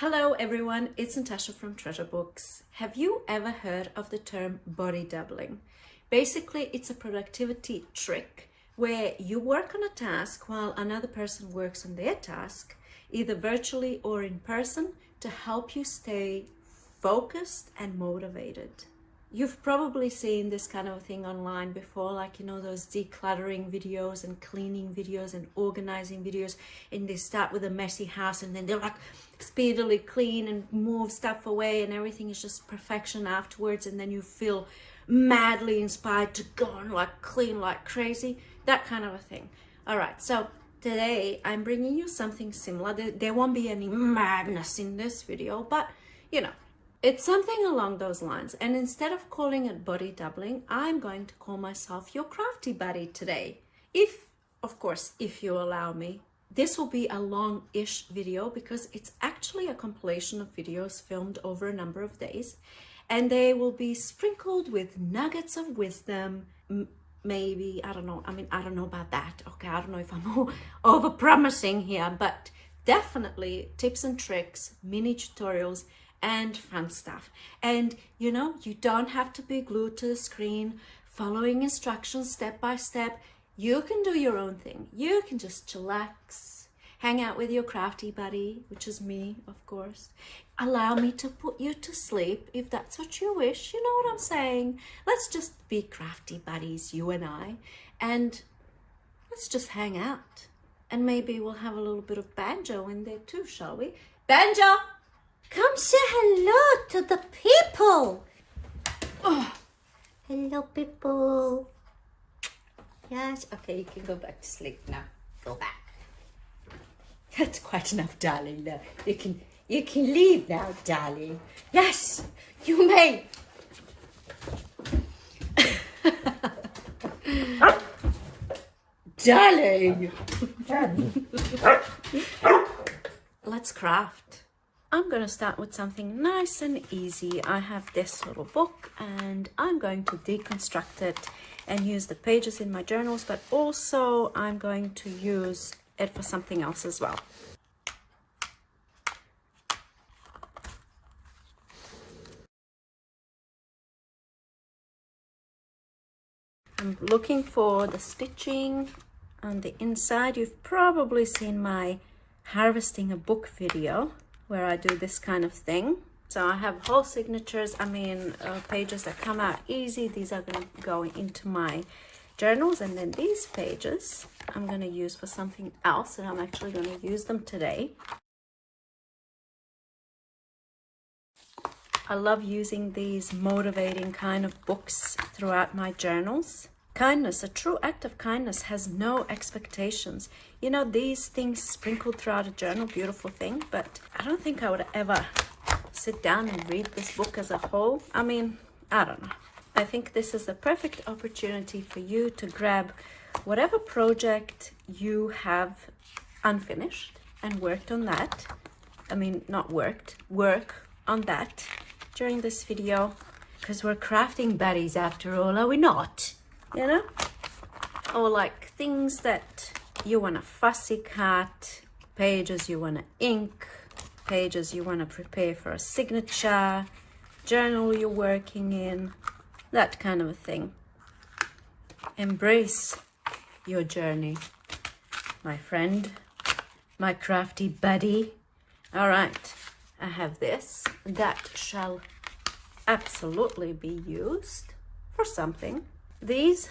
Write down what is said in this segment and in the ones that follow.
Hello everyone, it's Natasa from Treasure Books. Have you ever heard of the term body doubling? Basically, it's a productivity trick where you work on a task while another person works on their task, either virtually or in person, to help you stay focused and motivated. You've probably seen this kind of thing online before, like, those decluttering videos and cleaning videos and organizing videos, and they start with a messy house and then they're like speedily clean and move stuff away and everything is just perfection afterwards, and then you feel madly inspired to go and like clean like crazy, that kind of a thing. All right, so today I'm bringing you something similar. There won't be any madness in this video, but it's something along those lines. And instead of calling it body doubling, I'm going to call myself your crafty buddy today. Of course, if you allow me. This will be a long-ish video because it's actually a compilation of videos filmed over a number of days. And they will be sprinkled with nuggets of wisdom, maybe, I don't know. I don't know about that. Okay, I don't know if I'm over-promising here, but definitely tips and tricks, mini tutorials, and fun stuff. And you don't have to be glued to the screen following instructions step by step. You can do your own thing. You can just chillax, hang out with your crafty buddy, which is me, of course. Allow me to put you to sleep if that's what you wish. You know what I'm saying? Let's just be crafty buddies, you and I, and let's just hang out. And maybe we'll have a little bit of Banjo in there too, shall we? Banjo! Come say hello to the people. Oh, hello, people. Yes, okay, you can go back to sleep now. Go back. That's quite enough, darling. Now you can leave now, darling. Yes, you may. Darling. Let's craft. I'm going to start with something nice and easy. I have this little book and I'm going to deconstruct it and use the pages in my journals, but also I'm going to use it for something else as well. I'm looking for the stitching on the inside. You've probably seen my harvesting a book video where I do this kind of thing. So I have whole signatures, pages that come out easy. These are going to go into my journals, and then these pages I'm going to use for something else, and I'm actually going to use them today. I love using these motivating kind of books throughout my journals. Kindness, a true act of kindness has no expectations. These things sprinkled throughout a journal, beautiful thing, but I don't think I would ever sit down and read this book as a whole. I don't know. I think this is the perfect opportunity for you to grab whatever project you have unfinished and worked on that. Work on that during this video, because we're crafting buddies after all, are we not? Or like things that you want to fussy cut, pages you want to ink, pages you want to prepare for a signature, journal you're working in, that kind of a thing. Embrace your journey, my friend, my crafty buddy. All right, I have this that shall absolutely be used for something. These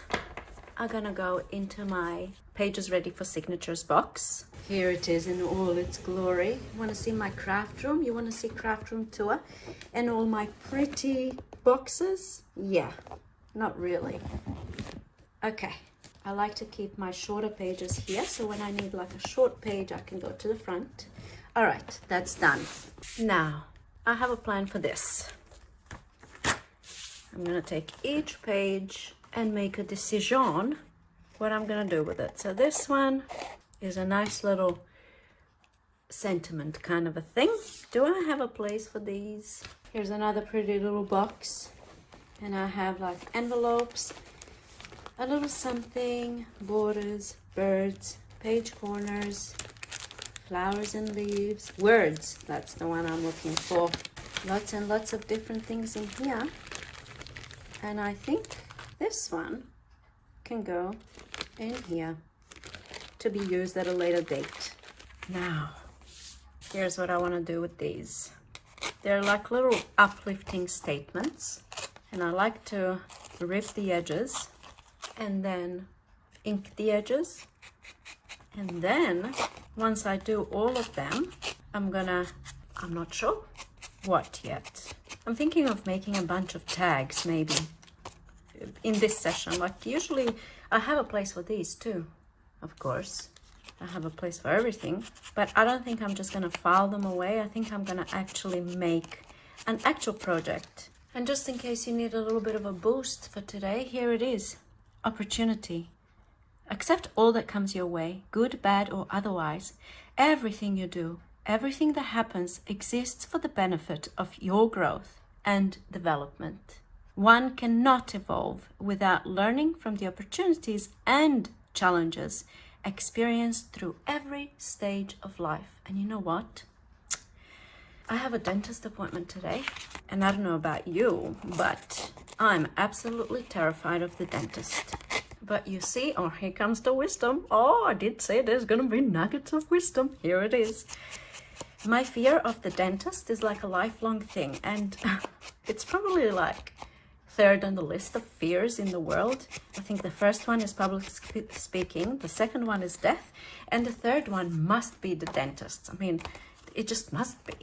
are gonna go into my pages ready for signatures box. Here it is in all its glory. You want to see my craft room? You want to see craft room tour and all my pretty boxes? Yeah, not really. Okay, I like to keep my shorter pages here, so when I need like a short page I can go to the front. All right, that's done. Now I have a plan for this. I'm gonna take each page and make a decision what I'm gonna do with it. So this one is a nice little sentiment kind of a thing. Do I have a place for these? Here's another pretty little box, and I have like envelopes, a little something, borders, birds, page corners, flowers and leaves. Words, that's the one I'm looking for. Lots and lots of different things in here. And I think this one can go in here to be used at a later date. Now, here's what I want to do with these. They're like little uplifting statements, and I like to rip the edges and then ink the edges. And then once I do all of them, I'm not sure what yet. I'm thinking of making a bunch of tags maybe in this session. Like usually I have a place for these too, of course. I have a place for everything, but I don't think I'm just gonna file them away. I think I'm gonna actually make an actual project. And just in case you need a little bit of a boost for today, here it is. Opportunity. Accept all that comes your way, good, bad, or otherwise. Everything you do, everything that happens exists for the benefit of your growth and development. One cannot evolve without learning from the opportunities and challenges experienced through every stage of life. And you know what? I have a dentist appointment today, and I don't know about you, but I'm absolutely terrified of the dentist. But you see, oh, here comes the wisdom. Oh, I did say there's gonna be nuggets of wisdom. Here it is. My fear of the dentist is like a lifelong thing, and it's probably like third on the list of fears in the world. I think the first one is public speaking, the second one is death, and the third one must be the dentist. I mean, it just must be.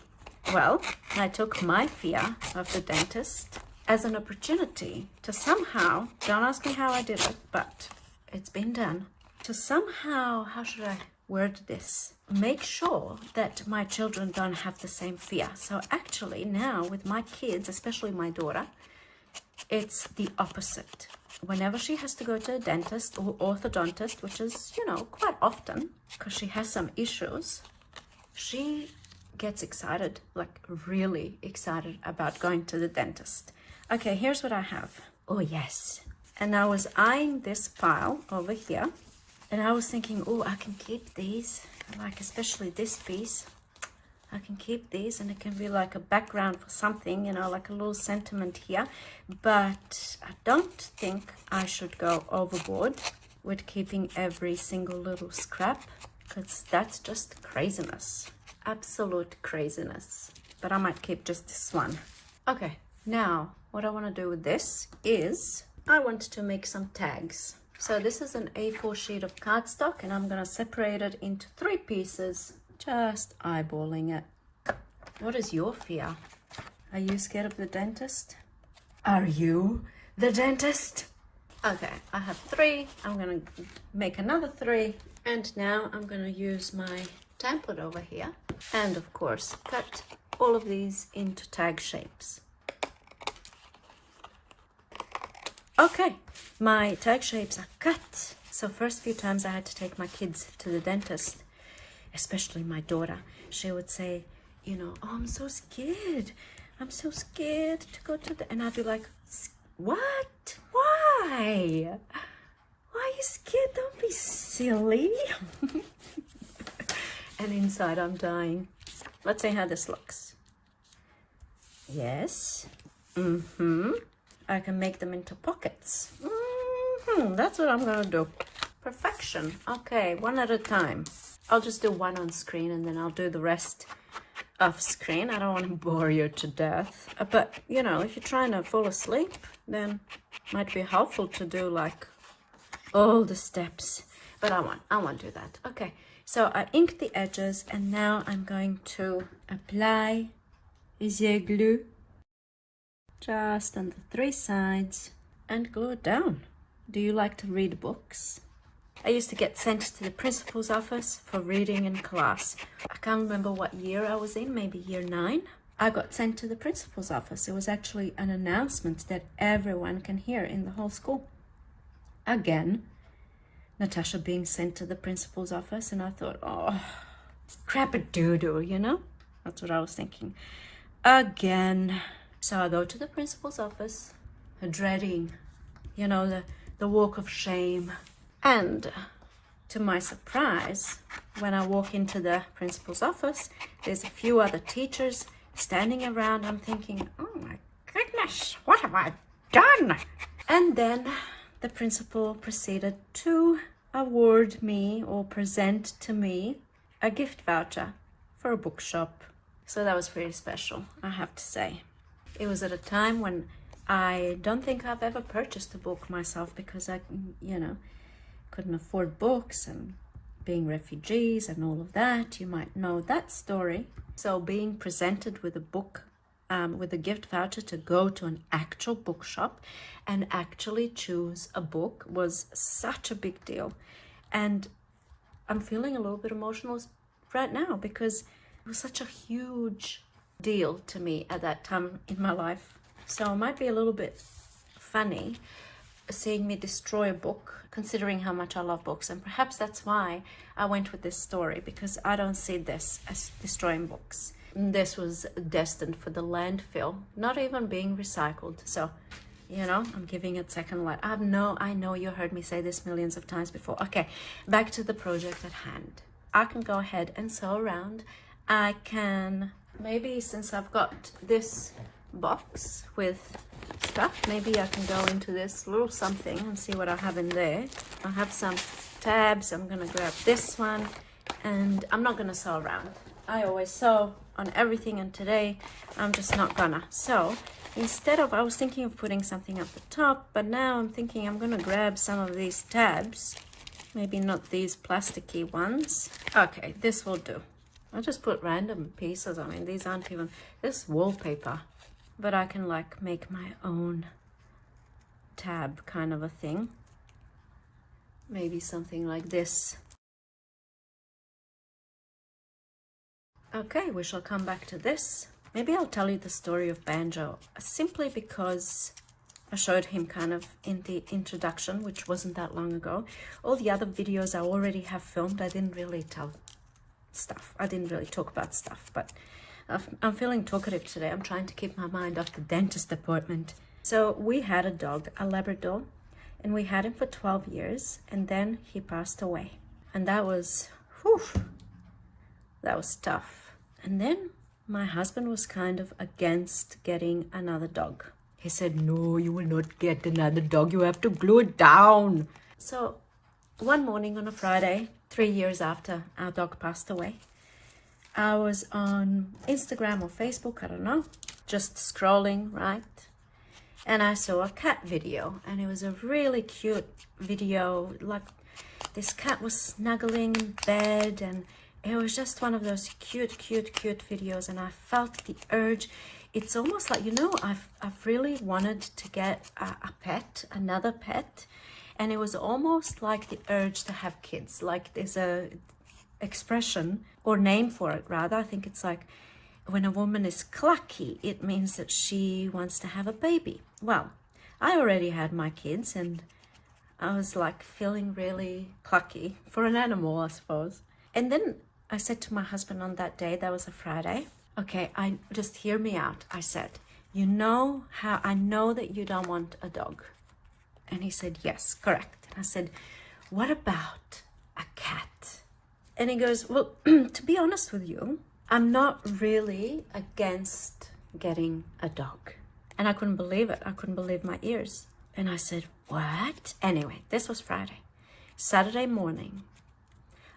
Well, I took my fear of the dentist as an opportunity to somehow, don't ask me how I did it, but it's been done, to somehow, how should I word this? Make sure that my children don't have the same fear. So actually now with my kids, especially my daughter, it's the opposite. Whenever she has to go to a dentist or orthodontist, which is, you know, quite often, because she has some issues, she gets excited, like really excited about going to the dentist. Okay, here's what I have. Oh, yes. And I was eyeing this pile over here, and I was thinking, oh, I can keep these, like especially this piece. I can keep these, and it can be like a background for something, you know, like a little sentiment here. But I don't think I should go overboard with keeping every single little scrap, because that's just craziness. Absolute craziness. But I might keep just this one. Okay, now what I want to do with this is I want to make some tags. So this is an A4 sheet of cardstock, and I'm going to separate it into 3 pieces, just eyeballing it. What is your fear? Are you scared of the dentist? Are you the dentist? Okay, I have 3. I'm going to make another 3. And now I'm going to use my template over here and of course cut all of these into tag shapes. Okay, my tag shapes are cut. So first few times I had to take my kids to the dentist, especially my daughter. She would say, you know, oh, I'm so scared. I'm so scared to go to the... And I'd be like, what? Why? Why are you scared? Don't be silly. And inside I'm dying. Let's see how this looks. Yes. I can make them into pockets. That's what I'm gonna do. Perfection. Okay, one at a time. I'll just do one on screen and then I'll do the rest off screen. I don't want to bore you to death. But, you know, if you're trying to fall asleep, then it might be helpful to do like all the steps. But I won't do that. Okay, so I inked the edges and now I'm going to apply the glue just on the 3 sides and glue it down. Do you like to read books? I used to get sent to the principal's office for reading in class. I can't remember what year I was in, maybe year 9. I got sent to the principal's office. It was actually an announcement that everyone can hear in the whole school. Again, Natasa being sent to the principal's office, and I thought, oh, crap-a-doo-doo, you know? That's what I was thinking. Again. So I go to the principal's office, dreading, you know, the walk of shame. And to my surprise, when I walk into the principal's office, there's a few other teachers standing around. I'm thinking, oh my goodness, what have I done? And then the principal proceeded to award me or present to me a gift voucher for a bookshop. So that was pretty special, I have to say. It was at a time when I don't think I've ever purchased a book myself because I, couldn't afford books, and being refugees and all of that. You might know that story. So being presented with a book, with a gift voucher to go to an actual bookshop and actually choose a book was such a big deal. And I'm feeling a little bit emotional right now because it was such a huge deal to me at that time in my life. So it might be a little bit funny seeing me destroy a book, considering how much I love books. And perhaps that's why I went with this story, because I don't see this as destroying books. This was destined for the landfill, not even being recycled. So, I'm giving it second light. I know you heard me say this millions of times before. Okay, back to the project at hand. I can go ahead and sew around. I can, maybe since I've got this box with stuff, maybe I can go into this little something and see what I have in there. I have some tabs. I'm gonna grab this one, and I'm not gonna sew around. I always sew on everything, and today I'm just not gonna. So instead of, I was thinking of putting something up the top, but now I'm thinking I'm gonna grab some of these tabs, maybe not these plasticky ones. Okay, this will do. I'll just put random pieces. I mean, these aren't even, this wallpaper, but I can like make my own tab kind of a thing. Maybe something like this. Okay, we shall come back to this. Maybe I'll tell you the story of Banjo, simply because I showed him kind of in the introduction, which wasn't that long ago. All the other videos I already have filmed, I didn't really tell stuff. I didn't really talk about stuff, but I'm feeling talkative today. I'm trying to keep my mind off the dentist appointment. So we had a dog, a Labrador, and we had him for 12 years, and then he passed away. And that was, that was tough. And then my husband was kind of against getting another dog. He said, no, you will not get another dog. You have to glue it down. So one morning on a Friday, 3 years after our dog passed away, I was on Instagram or Facebook, I don't know, just scrolling, right? And I saw a cat video, and it was a really cute video. Like, this cat was snuggling in bed, and it was just one of those cute videos. And I felt the urge. It's almost like, I've really wanted to get a pet, another pet. And it was almost like the urge to have kids. Like, there's a expression or name for it, rather. I think it's like when a woman is clucky, it means that she wants to have a baby. Well, I already had my kids, and I was like feeling really clucky for an animal, I suppose. And then I said to my husband on that day, that was a Friday, okay, just hear me out. I said, you know how I know that you don't want a dog? And he said, yes, correct. I said, what about a cat? And he goes, well, to be honest with you, I'm not really against getting a dog. And I couldn't believe it. I couldn't believe my ears. And I said, what? Anyway, this was Friday. Saturday morning,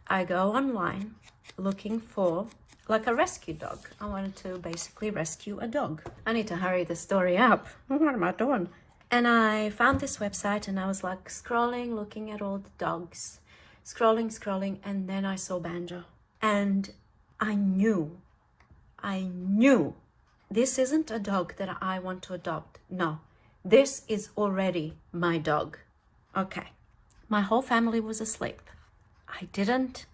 I go online looking for like a rescue dog. I wanted to basically rescue a dog. I need to hurry the story up. What am I doing? And I found this website, and I was like scrolling, looking at all the dogs, scrolling, and then I saw Banjo. And I knew this isn't a dog that I want to adopt. No, this is already my dog. Okay, my whole family was asleep. I didn't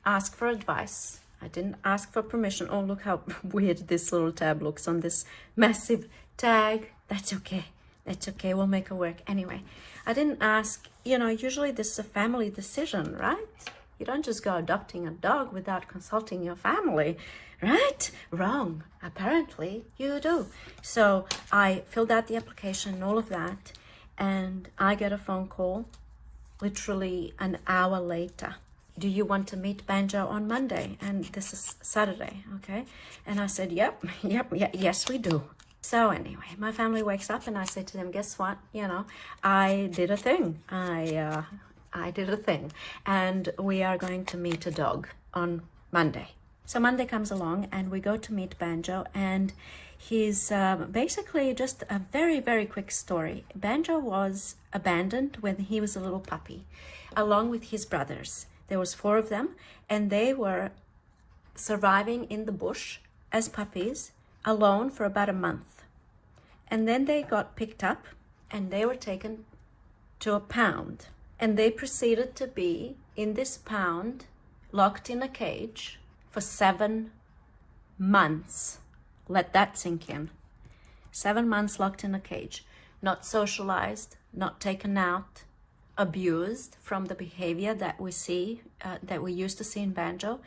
ask for advice. I didn't ask for permission. Oh, look how weird this little tab looks on this massive tag. That's okay. That's okay. We'll make it work. Anyway, I didn't ask, usually this is a family decision, right? You don't just go adopting a dog without consulting your family, right? Wrong. Apparently you do. So I filled out the application and all of that, and I get a phone call literally an hour later, do you want to meet Banjo on Monday? And this is Saturday, okay? And I said, yep, yes, we do. So anyway, my family wakes up and I say to them, guess what? You know, I did a thing. I did a thing. And we are going to meet a dog on Monday. So Monday comes along and we go to meet Banjo, and he's basically just a very, very quick story. Banjo was abandoned when he was a little puppy, along with his brothers. There was 4 of them, and they were surviving in the bush as puppies alone for about a month. And then they got picked up and they were taken to a pound. And they proceeded to be in this pound, locked in a cage for 7 months. Let that sink in. 7 months locked in a cage, not socialized, not taken out, abused from the behavior that we see, that we used to see in Banjo.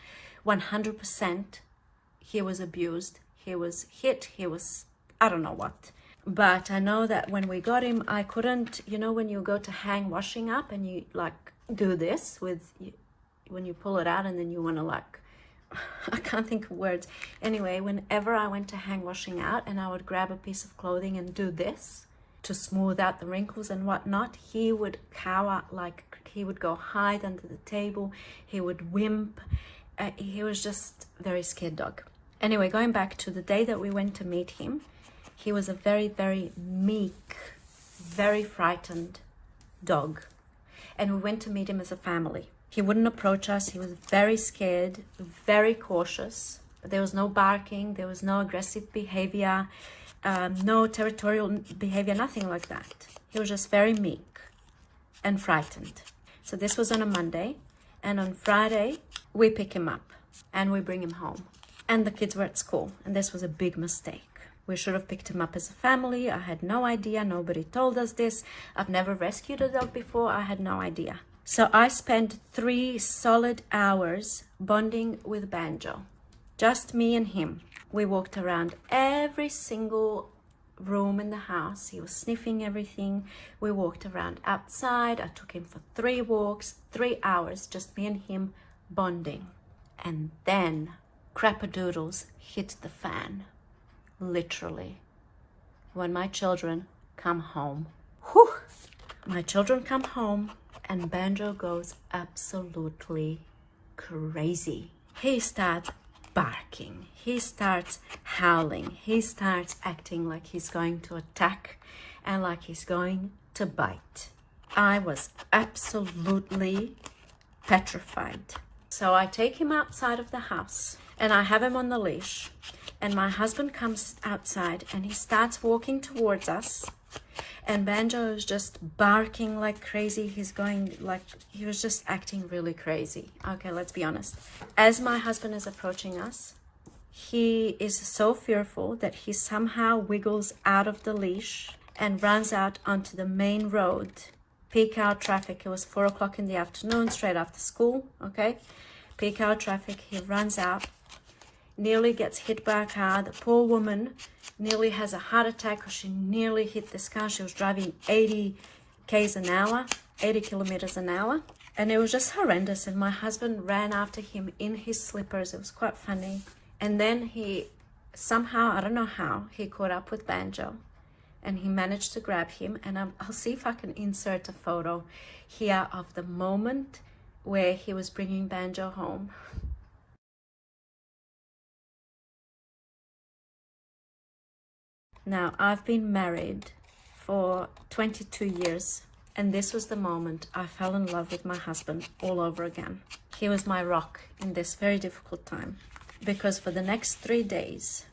100% he was abused, he was hit, he was, I don't know what. But I know that when we got him, I couldn't, you know, when you go to hang washing up and you like do this with, when you pull it out and then you want to like, I can't think of words. Anyway, whenever I went to hang washing out and I would grab a piece of clothing and do this to smooth out the wrinkles and whatnot, he would cower, like he would go hide under the table, he would wimp. He was just a very scared dog. Anyway, going back to the day that we went to meet him, he was a very, very meek, very frightened dog. And we went to meet him as a family. He wouldn't approach us. He was very scared, very cautious. There was no barking. There was no aggressive behavior, no territorial behavior, nothing like that. He was just very meek and frightened. So this was on a Monday. And on Friday, we pick him up and we bring him home. And the kids were at school. And this was a big mistake. We should have picked him up as a family. I had no idea. Nobody told us this. I've never rescued a dog before. I had no idea. So I spent 3 solid hours bonding with Banjo. Just me and him. We walked around every single room in the house. He was sniffing everything. We walked around outside. I took him for 3 walks, 3 hours, just me and him bonding. And then crap-a-doodles hit the fan. Literally. When my children come home. Whew! My children come home and Banjo goes absolutely crazy. He starts barking. He starts howling. He starts acting like he's going to attack and like he's going to bite. I was absolutely petrified. So I take him outside of the house and I have him on the leash. And my husband comes outside and he starts walking towards us. And Banjo is just barking like crazy. He's going like, he was just acting really crazy. Okay, let's be honest. As my husband is approaching us, he is so fearful that he somehow wiggles out of the leash and runs out onto the main road. Peak hour traffic. It was 4 o'clock in the afternoon, straight after school. Okay, peak hour traffic. He runs out. Nearly gets hit by a car. The poor woman nearly has a heart attack because she nearly hit this car. She was driving 80 k's an hour, 80 kilometers an hour. And it was just horrendous. And my husband ran after him in his slippers. It was quite funny. And then he somehow, I don't know how, he caught up with Banjo. And he managed to grab him. And I'll see if I can insert a photo here of the moment where he was bringing Banjo home. Now, I've been married for 22 years, and this was the moment I fell in love with my husband all over again. He was my rock in this very difficult time, because for the next 3 days,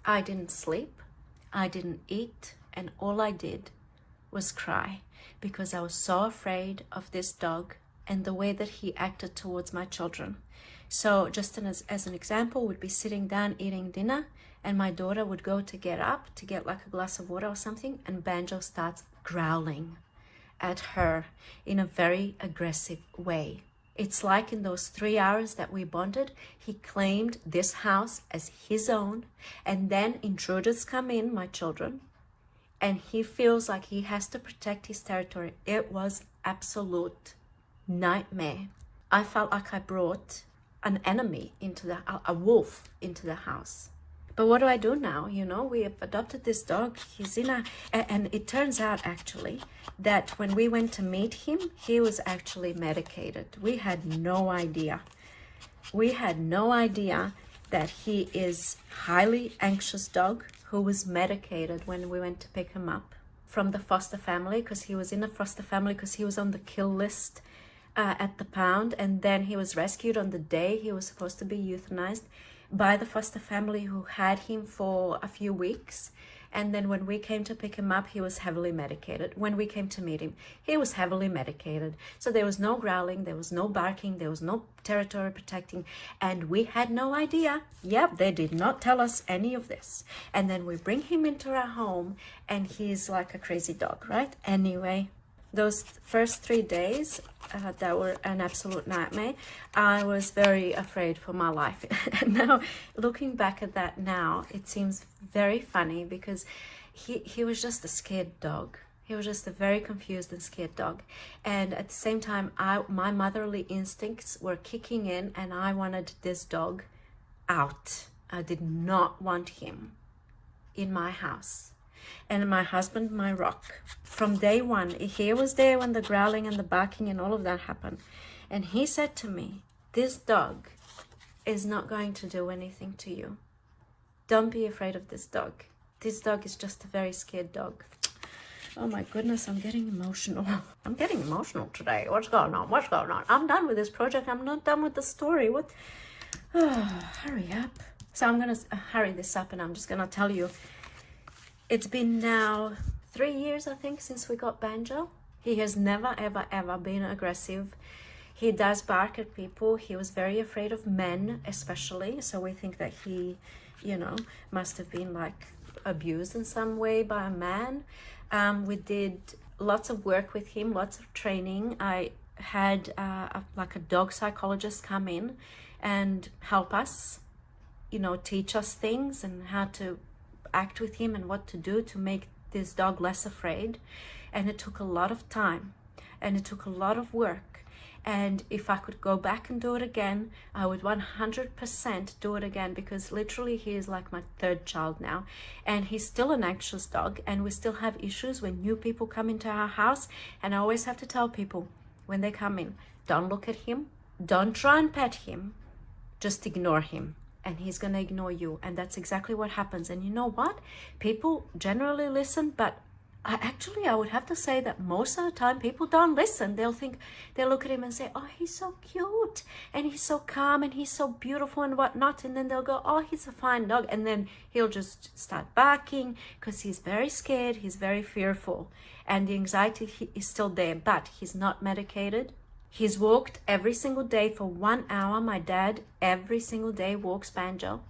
I didn't sleep, I didn't eat, and all I did was cry, because I was so afraid of this dog and the way that he acted towards my children. So just as an example, we'd be sitting down eating dinner, and my daughter would go to get up to get like a glass of water or something, and Banjo starts growling at her in a very aggressive way. It's like in those 3 hours that we bonded, he claimed this house as his own, and then intruders come in, my children, and he feels like he has to protect his territory. It was absolute nightmare. I felt like I brought an enemy a wolf into the house. But what do I do now? You know, we have adopted this dog. He's and it turns out actually that when we went to meet him, he was actually medicated. We had no idea. We had no idea that he is highly anxious dog who was medicated when we went to pick him up from the foster family, because he was in a foster family because he was on the kill list at the pound, and then he was rescued on the day he was supposed to be euthanized by the foster family who had him for a few weeks. And then when we came to pick him up, he was heavily medicated. When we came to meet him, he was heavily medicated. So there was no growling, there was no barking, there was no territory protecting, and we had no idea. Yep, they did not tell us any of this. And then we bring him into our home and he's like a crazy dog, right? Anyway, those first 3 days that were an absolute nightmare. I was very afraid for my life. And now, looking back at that now, it seems very funny because he was just a scared dog. He was just a very confused and scared dog. And at the same time, my motherly instincts were kicking in and I wanted this dog out. I did not want him in my house. And my husband, my rock, from day one, he was there when the growling and the barking and all of that happened. And he said to me, this dog is not going to do anything to you. Don't be afraid of this dog. This dog is just a very scared dog. Oh my goodness, I'm getting emotional. I'm getting emotional today. What's going on? What's going on? I'm done with this project. I'm not done with the story. What? Oh, hurry up. So I'm going to hurry this up and I'm just going to tell you. It's been now 3 years, I think, since we got Banjo. He has never, ever, ever been aggressive. He does bark at people. He was very afraid of men, especially. So we think that he, you know, must have been like abused in some way by a man. We did lots of work with him, lots of training. I had like a dog psychologist come in and help us, you know, teach us things and how to act with him and what to do to make this dog less afraid. And it took a lot of time and it took a lot of work. And if I could go back and do it again, I would 100% do it again, because literally he is like my third child now. And he's still an anxious dog and we still have issues when new people come into our house. And I always have to tell people when they come in, don't look at him, don't try and pet him, just ignore him. And he's going to ignore you. And that's exactly what happens. And you know what? People generally listen, but I would have to say that most of the time people don't listen. They'll look at him and say, oh, he's so cute and he's so calm and he's so beautiful and whatnot. And then they'll go, oh, he's a fine dog. And then he'll just start barking because he's very scared. He's very fearful. And the anxiety is still there, but he's not medicated. He's walked every single day for 1 hour. My dad every single day walks Banjo.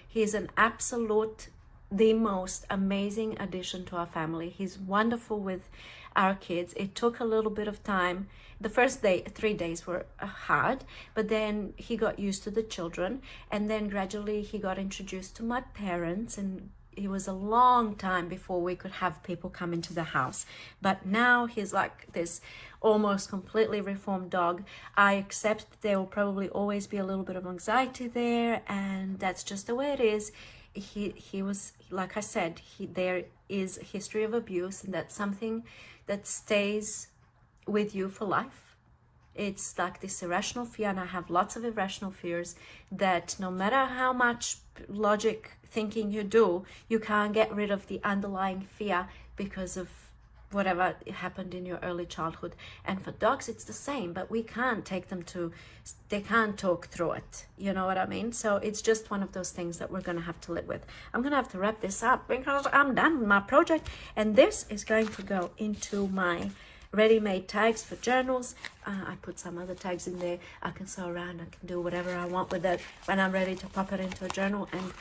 He's an absolute, the most amazing addition to our family. He's wonderful with our kids. It took a little bit of time. The first 3 days were hard, but then he got used to the children. And then gradually he got introduced to my parents, and it was a long time before we could have people come into the house. But now he's like this almost completely reformed dog. I accept that there will probably always be a little bit of anxiety there, and that's just the way it is. He was, like I said, there is a history of abuse, and that's something that stays with you for life. It's like this irrational fear, and I have lots of irrational fears that no matter how much logic thinking you do, you can't get rid of the underlying fear because of whatever happened in your early childhood. And for dogs it's the same, but we can't take them to, they can't talk through it, you know what I mean? So it's just one of those things that we're gonna have to live with. I'm gonna have to wrap this up because I'm done with my project, and this is going to go into my ready-made tags for journals. I put some other tags in there. I can sew around, I can do whatever I want with it when I'm ready to pop it into a journal. And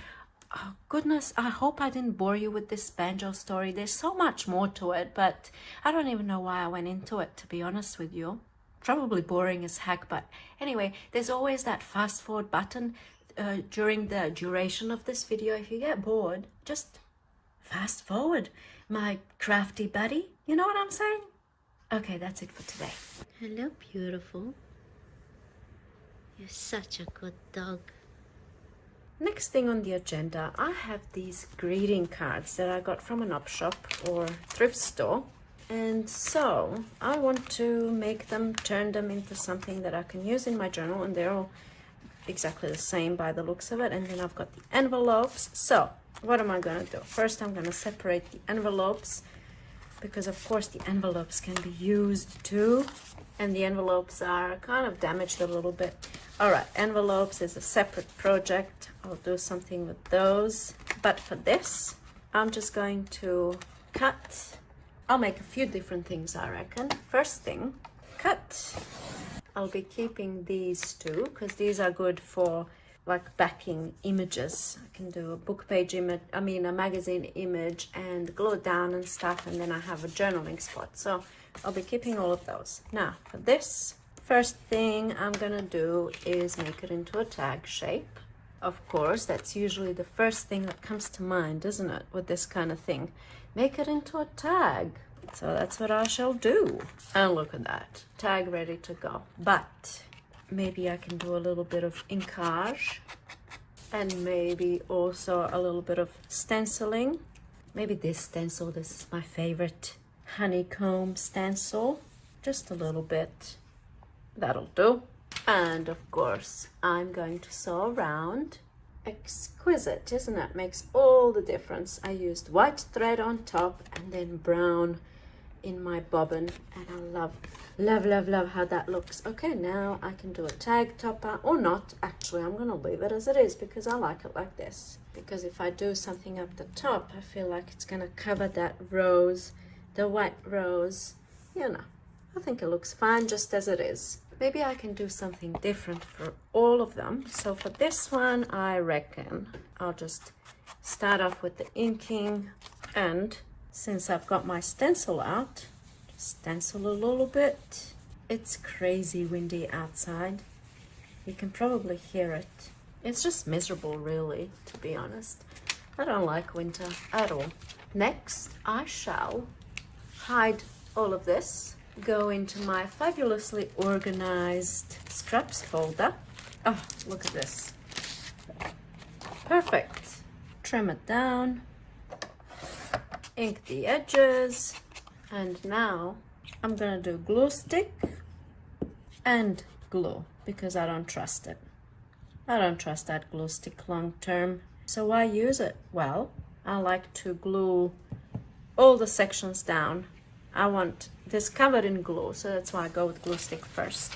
oh goodness, I hope I didn't bore you with this Banjo story. There's so much more to it, but I don't even know why I went into it, to be honest with you. Probably boring as heck, but anyway, there's always that fast forward button during the duration of this video. If you get bored, just fast forward, my crafty buddy. You know what I'm saying? Okay, that's it for today. Hello, beautiful. You're such a good dog. Next thing on the agenda, I have these greeting cards that I got from an op shop or thrift store. And so I want to make them, turn them into something that I can use in my journal, and they're all exactly the same by the looks of it. And then I've got the envelopes. So what am I going to do? First, I'm going to separate the envelopes, because of course the envelopes can be used too, and the envelopes are kind of damaged a little bit. All right, envelopes is a separate project. I'll do something with those, but for this I'm just going to cut. I'll make a few different things, I reckon. First thing, cut. I'll be keeping these two because these are good for like backing images. I can do a book page image, a magazine image, and glue it down and stuff, and then I have a journaling spot. So I'll be keeping all of those. Now for this, first thing I'm gonna do is make it into a tag shape. Of course, that's usually the first thing that comes to mind, isn't it, with this kind of thing? Make it into a tag. So that's what I shall do. And look at that, tag ready to go. But maybe I can do a little bit of inkage, and maybe also a little bit of stenciling. Maybe this stencil, this is my favorite, honeycomb stencil. Just a little bit, that'll do. And of course I'm going to sew around. Exquisite, isn't it? Makes all the difference. I used white thread on top and then brown in my bobbin, and I love how that looks. Okay, now I can do a tag topper, or not. Actually, I'm gonna leave it as it is because I like it like this, because if I do something up the top, I feel like it's gonna cover that rose, the white rose. You know, I think it looks fine just as it is. Maybe I can do something different for all of them. So for this one, I reckon I'll just start off with the inking, and since I've got my stencil out, stencil a little bit. It's crazy windy outside. You can probably hear it. It's just miserable, really, to be honest. I don't like winter at all. Next, I shall hide all of this, go into my fabulously organized scraps folder. Oh, look at this. Perfect. Trim it down, ink the edges, and now I'm gonna do glue stick and glue because I don't trust it. I don't trust that glue stick long term. So why use it? Well, I like to glue all the sections down. I want this covered in glue, so that's why I go with glue stick first.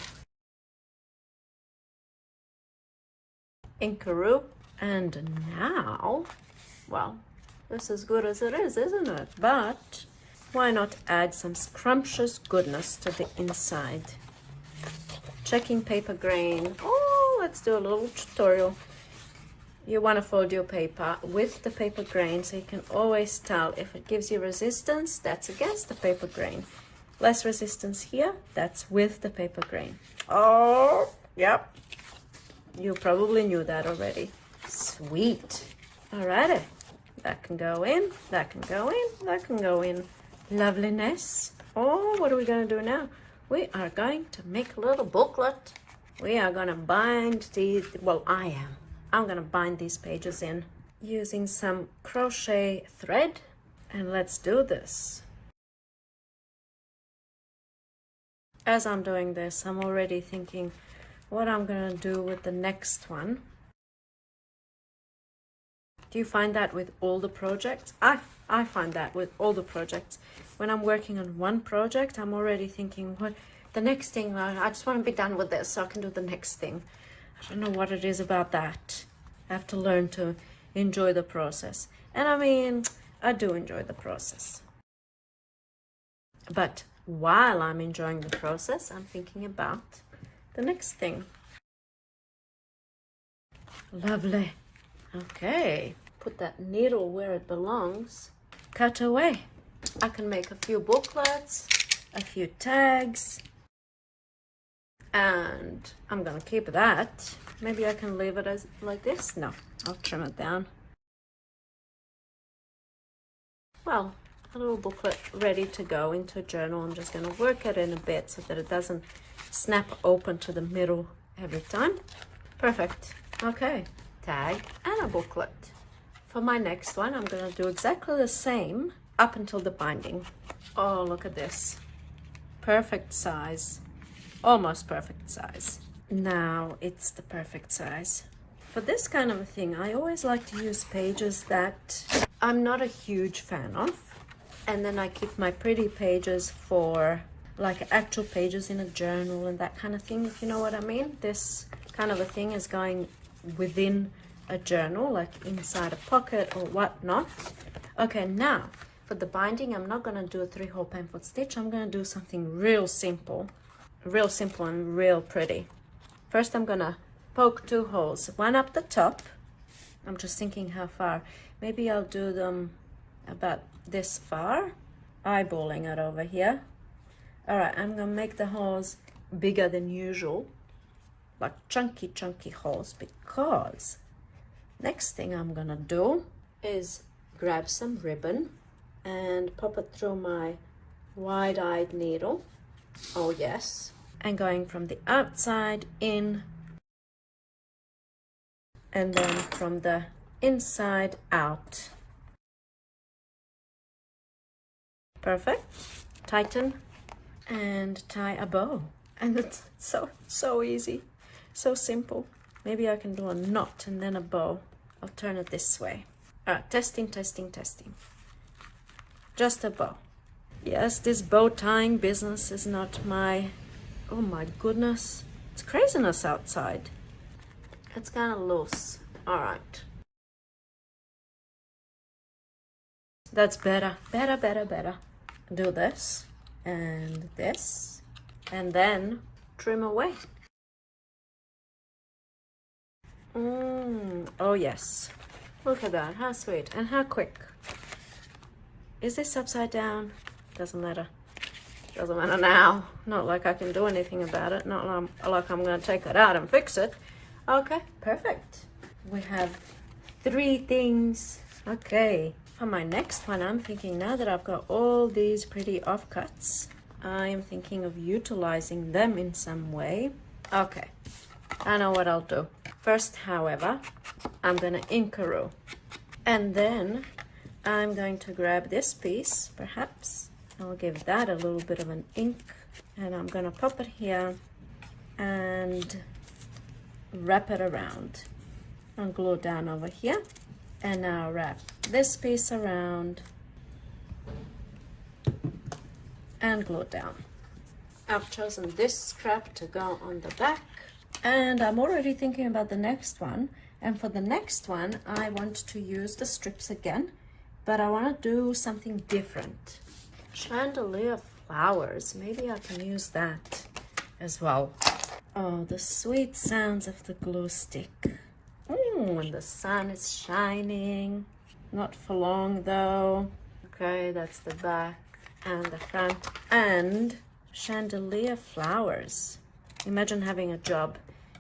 Inkaroo, and now, well, this is good as it is, isn't it? But why not add some scrumptious goodness to the inside? Checking paper grain. Oh, let's do a little tutorial. You want to fold your paper with the paper grain, so you can always tell if it gives you resistance, that's against the paper grain. Less resistance here, that's with the paper grain. Oh, yep. You probably knew that already. Sweet. Alrighty. That can go in, that can go in, that can go in. Loveliness. Oh, what are we going to do now? We are going to make a little booklet. We are going to bind these, well, I'm going to bind these pages in using some crochet thread, and let's do this. As I'm doing this, I'm already thinking what I'm going to do with the next one. Do you find that with all the projects? I find that with all the projects. When I'm working on one project, I'm already thinking, what the next thing, I just want to be done with this so I can do the next thing. I don't know what it is about that. I have to learn to enjoy the process. And I mean, I do enjoy the process. But while I'm enjoying the process, I'm thinking about the next thing. Lovely. Okay, put that needle where it belongs. Cut away. I can make a few booklets, a few tags, and I'm gonna keep that. Maybe I can leave it as like this. No, I'll trim it down. Well, a little booklet ready to go into a journal. I'm just going to work it in a bit so that it doesn't snap open to the middle every time. Perfect. Okay, tag and a booklet. For my next one, I'm going to do exactly the same up until the binding. Oh, look at this. Perfect size. Almost perfect size. Now it's the perfect size. For this kind of a thing, I always like to use pages that I'm not a huge fan of. And then I keep my pretty pages for like actual pages in a journal and that kind of thing, if you know what I mean. This kind of a thing is going within a journal, like inside a pocket or whatnot. Okay, now for the binding, I'm not going to do a 3-hole pamphlet stitch. I'm going to do something real simple and real pretty. First, I'm going to poke 2 holes, one up the top. I'm just thinking how far. Maybe I'll do them about this far, eyeballing it over here. All right, I'm going to make the holes bigger than usual, like chunky holes, because next thing I'm going to do is grab some ribbon and pop it through my wide-eyed needle. Oh yes. And going from the outside in, and then from the inside out. Perfect. Tighten and tie a bow. And it's so easy, so simple. Maybe I can do a knot and then a bow. I'll turn it this way. All right, testing. Just a bow. Yes, this bow tying business is not my, oh my goodness, it's craziness outside. It's kind of loose. All right. That's better. Do this and this, and then trim away. Oh yes. Look at that, how sweet and how quick. Is this upside down? Doesn't matter. Doesn't matter now. Not like I can do anything about it. Not like I'm going to take it out and fix it. Okay, perfect. We have 3 things. Okay. For my next one, I'm thinking now that I've got all these pretty offcuts, I am thinking of utilizing them in some way. Okay, I know what I'll do. First, however, I'm going to inkaroo. And then I'm going to grab this piece, perhaps. I'll give that a little bit of an ink. And I'm going to pop it here and wrap it around. And glue down over here. And now wrap this piece around and glue down. I've chosen this scrap to go on the back, and I'm already thinking about the next one. And for the next one, I want to use the strips again, but I want to do something different. Chandelier flowers, maybe I can use that as well. Oh, the sweet sounds of the glue stick. When the sun is shining. Not for long though. Okay, that's the back and the front. And chandelier flowers. Imagine having a job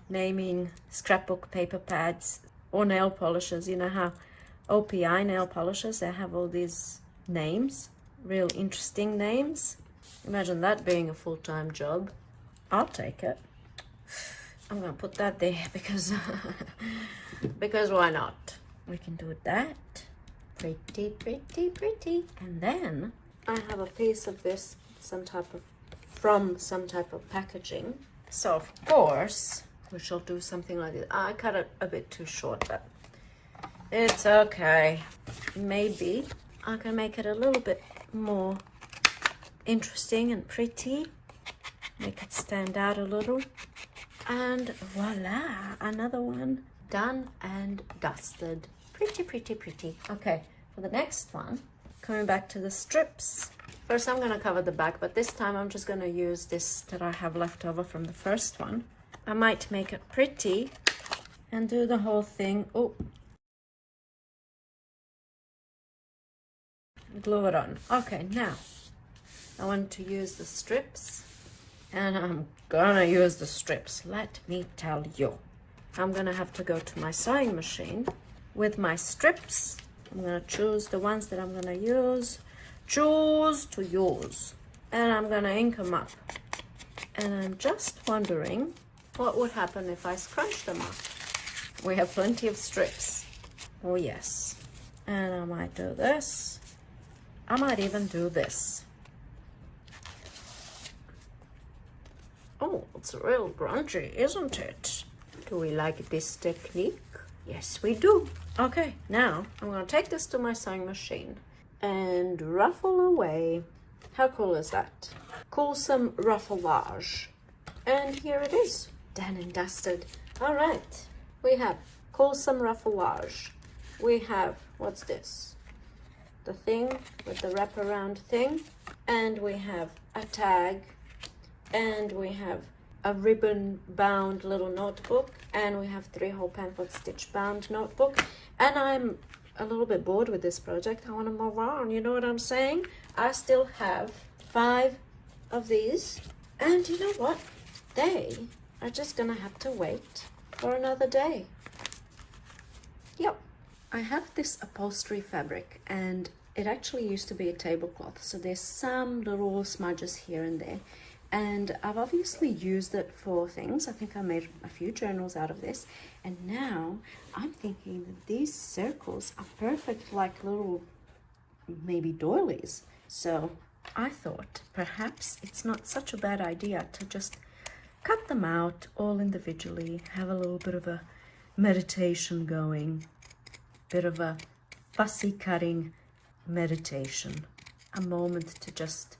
naming scrapbook paper pads or nail polishes. You know how OPI nail polishes, they have all these names, real interesting names. Imagine that being a full-time job. I'll take it. I'm gonna put that there because because why not? We can do that. Pretty. And then I have a piece of this, from some type of packaging. So of course we shall do something like this. I cut it a bit too short, but it's okay. Maybe I can make it a little bit more interesting and pretty. Make it stand out a little. And voila, another one done and dusted. Pretty. Okay, for the next one, coming back to the strips. First I'm going to cover the back, but this time I'm just going to use this that I have left over from the first one. I might make it pretty and do the whole thing. Oh, glue it on. Okay, now I want to use the strips, and I'm gonna use the strips, let me tell you. I'm gonna have to go to my sewing machine with my strips. I'm gonna choose the ones that I'm gonna use, choose to use. And I'm gonna ink them up. And I'm just wondering what would happen if I scrunch them up. We have plenty of strips. Oh yes. And I might do this. I might even do this. Oh, it's real grungy, isn't it? Do we like this technique? Yes, we do. Okay, now I'm gonna take this to my sewing machine and ruffle away. How cool is that? Cool some rufflage. And here it is, done and dusted. All right, we have cool some rufflage. We have, what's this? The thing with the wraparound thing. And we have a tag. And we have a ribbon bound little notebook. And we have 3-hole pamphlet stitch bound notebook. And I'm a little bit bored with this project. I want to move on, you know what I'm saying? I still have 5 of these. And you know what? They are just gonna have to wait for another day. Yep. I have this upholstery fabric and it actually used to be a tablecloth. So there's some little smudges here and there. And I've obviously used it for things. I think I made a few journals out of this. And now I'm thinking that these circles are perfect, like little, maybe doilies. So I thought perhaps it's not such a bad idea to just cut them out all individually, have a little bit of a meditation going, bit of a fussy cutting meditation, a moment to just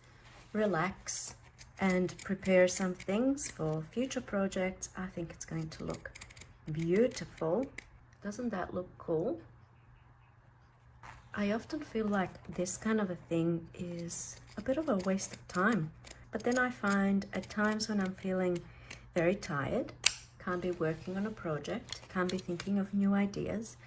relax and prepare some things for future projects. I think it's going to look beautiful. Doesn't that look cool? I often feel like this kind of a thing is a bit of a waste of time. But then I find at times when I'm feeling very tired, can't be working on a project, can't be thinking of new ideas,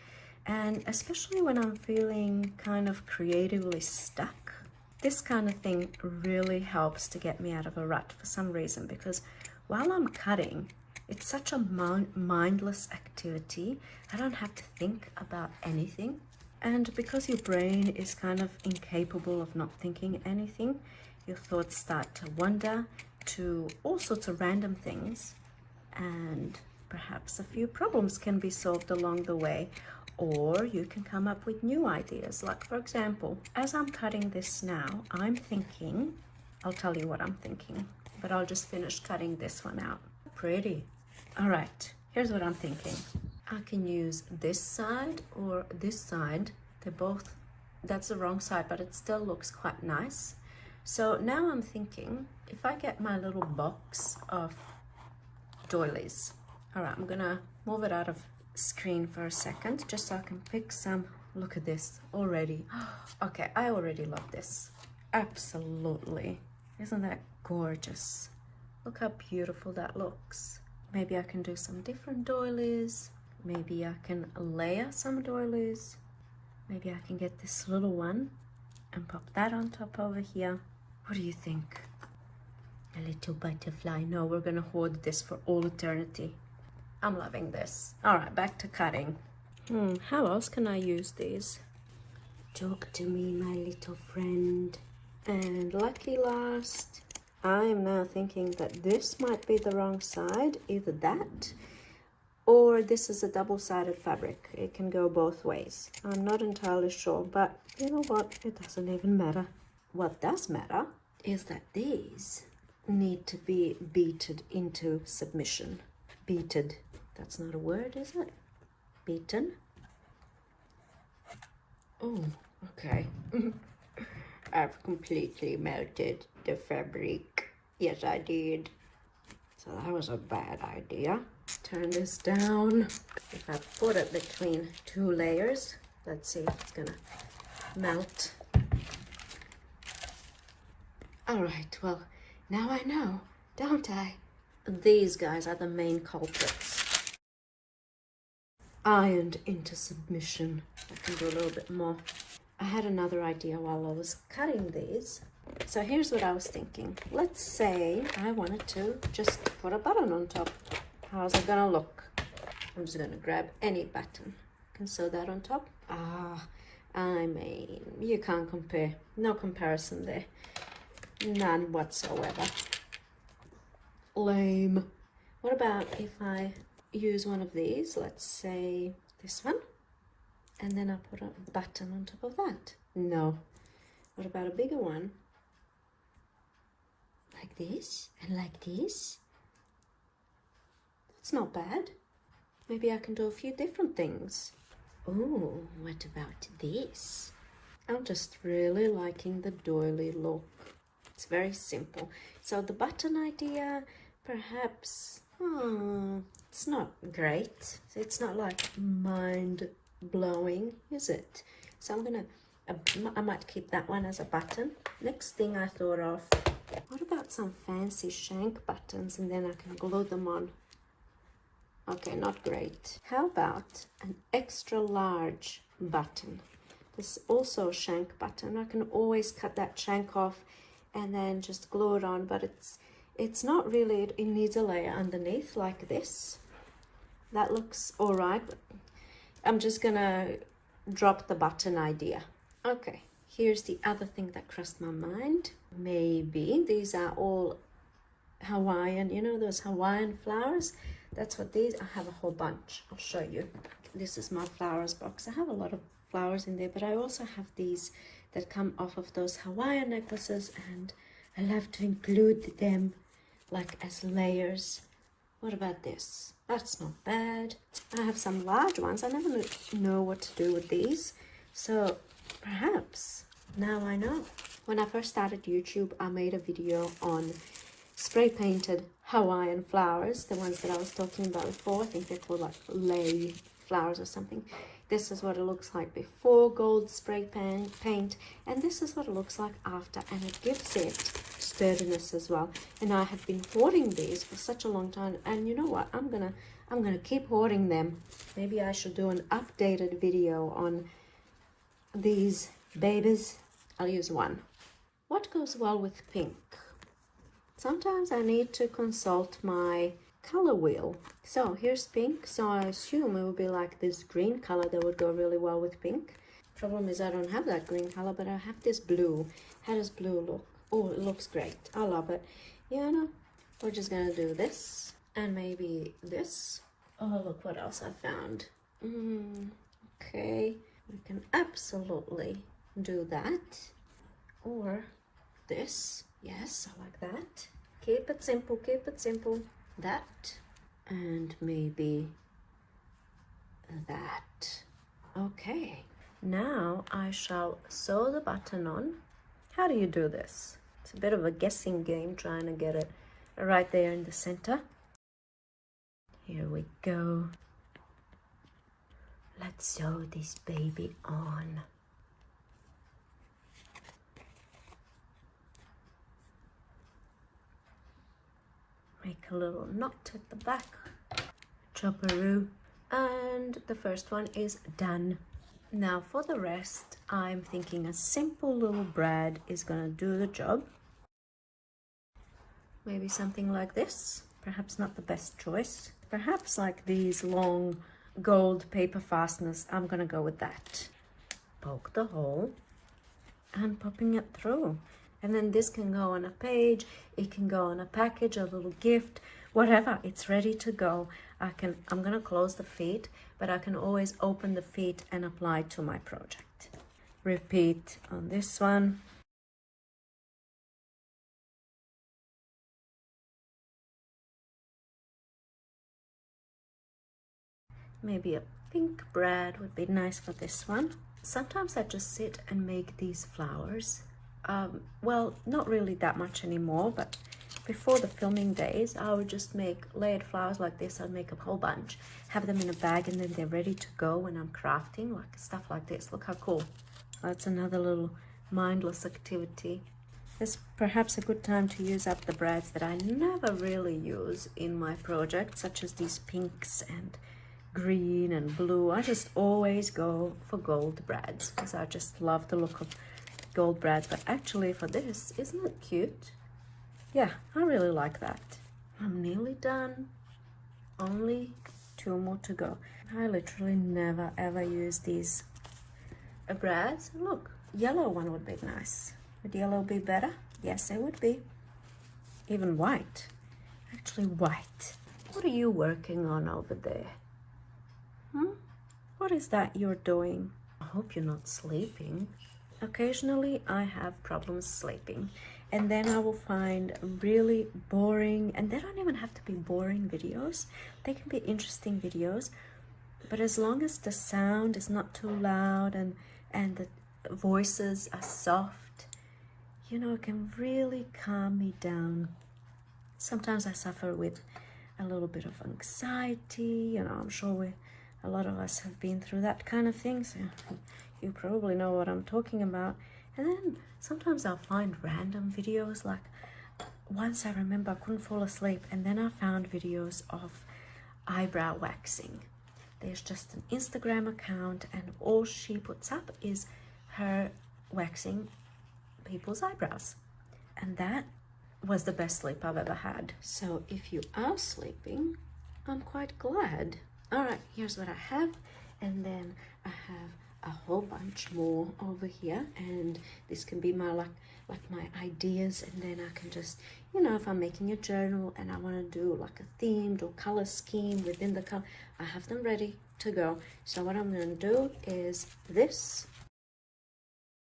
and especially when I'm feeling kind of creatively stuck, this kind of thing really helps to get me out of a rut for some reason, because while I'm cutting, it's such a mindless activity. I don't have to think about anything. And because your brain is kind of incapable of not thinking anything, your thoughts start to wander to all sorts of random things, and perhaps a few problems can be solved along the way, or you can come up with new ideas. Like, for example, as I'm cutting this now, I'm thinking, I'll tell you what I'm thinking, but I'll just finish cutting this one out. Pretty. All right, here's what I'm thinking. I can use this side or this side. They're both, that's the wrong side, but it still looks quite nice. So now I'm thinking, if I get my little box of doilies. All right, I'm gonna move it out of screen for a second, just so I can pick some. Look at this already. Okay, I already love this. Absolutely. Isn't that gorgeous? Look how beautiful that looks. Maybe I can do some different doilies. Maybe I can layer some doilies. Maybe I can get this little one and pop that on top over here. What do you think? A little butterfly. No, we're gonna hoard this for all eternity. I'm loving this. All right, back to cutting. How else can I use these? Talk to me, my little friend. And lucky last, I am now thinking that this might be the wrong side, either that or this is a double-sided fabric. It can go both ways. I'm not entirely sure, but you know what? It doesn't even matter. What does matter is that these need to be beaten into submission. Beaten. That's not a word, is it? Beaten. Oh, okay. I've completely melted the fabric. Yes, I did. So that was a bad idea. Turn this down. If I put it between 2 layers, let's see if it's gonna melt. All right, well, now I know, don't I? These guys are the main culprits. Ironed into submission. I can do a little bit more. I had another idea while I was cutting these. So here's what I was thinking. Let's say I wanted to just put a button on top. How's it gonna look? I'm just gonna grab any button. Can sew that on top. I mean, you can't compare. No comparison there. None whatsoever. Lame. What about if I use one of these? Let's say this one. And then I put a button on top of that. No. What about a bigger one? Like this and like this. That's not bad. Maybe I can do a few different things. Oh, what about this? I'm just really liking the doily look. It's very simple. So the button idea, perhaps, it's not great. It's not like mind-blowing, is it? So I'm gonna, I might keep that one as a button. Next thing I thought of, what about some fancy shank buttons, and then I can glue them on. Okay, not great. How about an extra large button? This is also a shank button. I can always cut that shank off and then just glue it on, but it's not really, it needs a layer underneath like this. That looks all right, but I'm just gonna drop the button idea. Okay, here's the other thing that crossed my mind. Maybe these are all Hawaiian, you know those Hawaiian flowers? That's what these, I have a whole bunch. I'll show you. This is my flowers box. I have a lot of flowers in there, but I also have these that come off of those Hawaiian necklaces, and I love to include them like as layers. What about this? That's not bad. I have some large ones. I never know what to do with these. So perhaps now I know. When I first started YouTube, I made a video on spray painted Hawaiian flowers, the ones that I was talking about before. I think they're called like lei flowers or something. This is what it looks like before gold spray paint, and this is what it looks like after, and it gives it sturdiness as well. And I have been hoarding these for such a long time, and you know what, I'm gonna keep hoarding them. Maybe I should do an updated video on these babies. I'll use one. What goes well with pink? Sometimes I need to consult my color wheel. So here's pink, so I assume it would be like this green color that would go really well with pink. Problem is I don't have that green color, but I have this blue. How does blue look? Oh, it looks great. I love it. Yeah, no, we're just gonna do this and maybe this. Oh, look what else I found. Okay, we can absolutely do that. Or this. Yes, I like that. Keep it simple, keep it simple. That. And maybe that. Okay. Now I shall sew the button on. How do you do this? It's a bit of a guessing game trying to get it right there in the center. Here we go. Let's sew this baby on. Make a little knot at the back, chopperoo, and the first one is done. Now for the rest, I'm thinking a simple little brad is gonna do the job. Maybe something like this, perhaps not the best choice. Perhaps like these long gold paper fasteners, I'm gonna go with that. Poke the hole and popping it through. And then this can go on a page, it can go on a package, a little gift, whatever, it's ready to go. I'm gonna close the feet, but I can always open the feet and apply to my project. Repeat on this one. Maybe a pink brad would be nice for this one. Sometimes I just sit and make these flowers. Well, not really that much anymore, but before the filming days, I would just make layered flowers like this. I'd make a whole bunch, have them in a bag, and then they're ready to go when I'm crafting, like stuff like this. Look how cool. That's another little mindless activity. It's perhaps a good time to use up the brads that I never really use in my project, such as these pinks and green and blue. I just always go for gold brads because I just love the look of gold brads. But actually for this, isn't it cute? Yeah, I really like that. I'm nearly done. Only 2 more to go. I literally never ever use these a brass. Look, yellow one would be nice. Would yellow be better? Yes, it would be. Even white. Actually white. What are you working on over there? What is that you're doing? I hope you're not sleeping. Occasionally I have problems sleeping, and then I will find really boring, and they don't even have to be boring videos. They can be interesting videos, but as long as the sound is not too loud and the voices are soft, you know, it can really calm me down. Sometimes I suffer with a little bit of anxiety, you know, I'm sure a lot of us have been through that kind of thing, so you probably know what I'm talking about. And then sometimes I'll find random videos, like once I remember I couldn't fall asleep, and then I found videos of eyebrow waxing. There's just an Instagram account, and all she puts up is her waxing people's eyebrows. And that was the best sleep I've ever had. So if you are sleeping, I'm quite glad. All right, here's what I have. And then I have a whole bunch more over here, and this can be my like my ideas, and then I can just, you know, if I'm making a journal and I want to do like a themed or color scheme within the color, I have them ready to go. So what I'm going to do is this,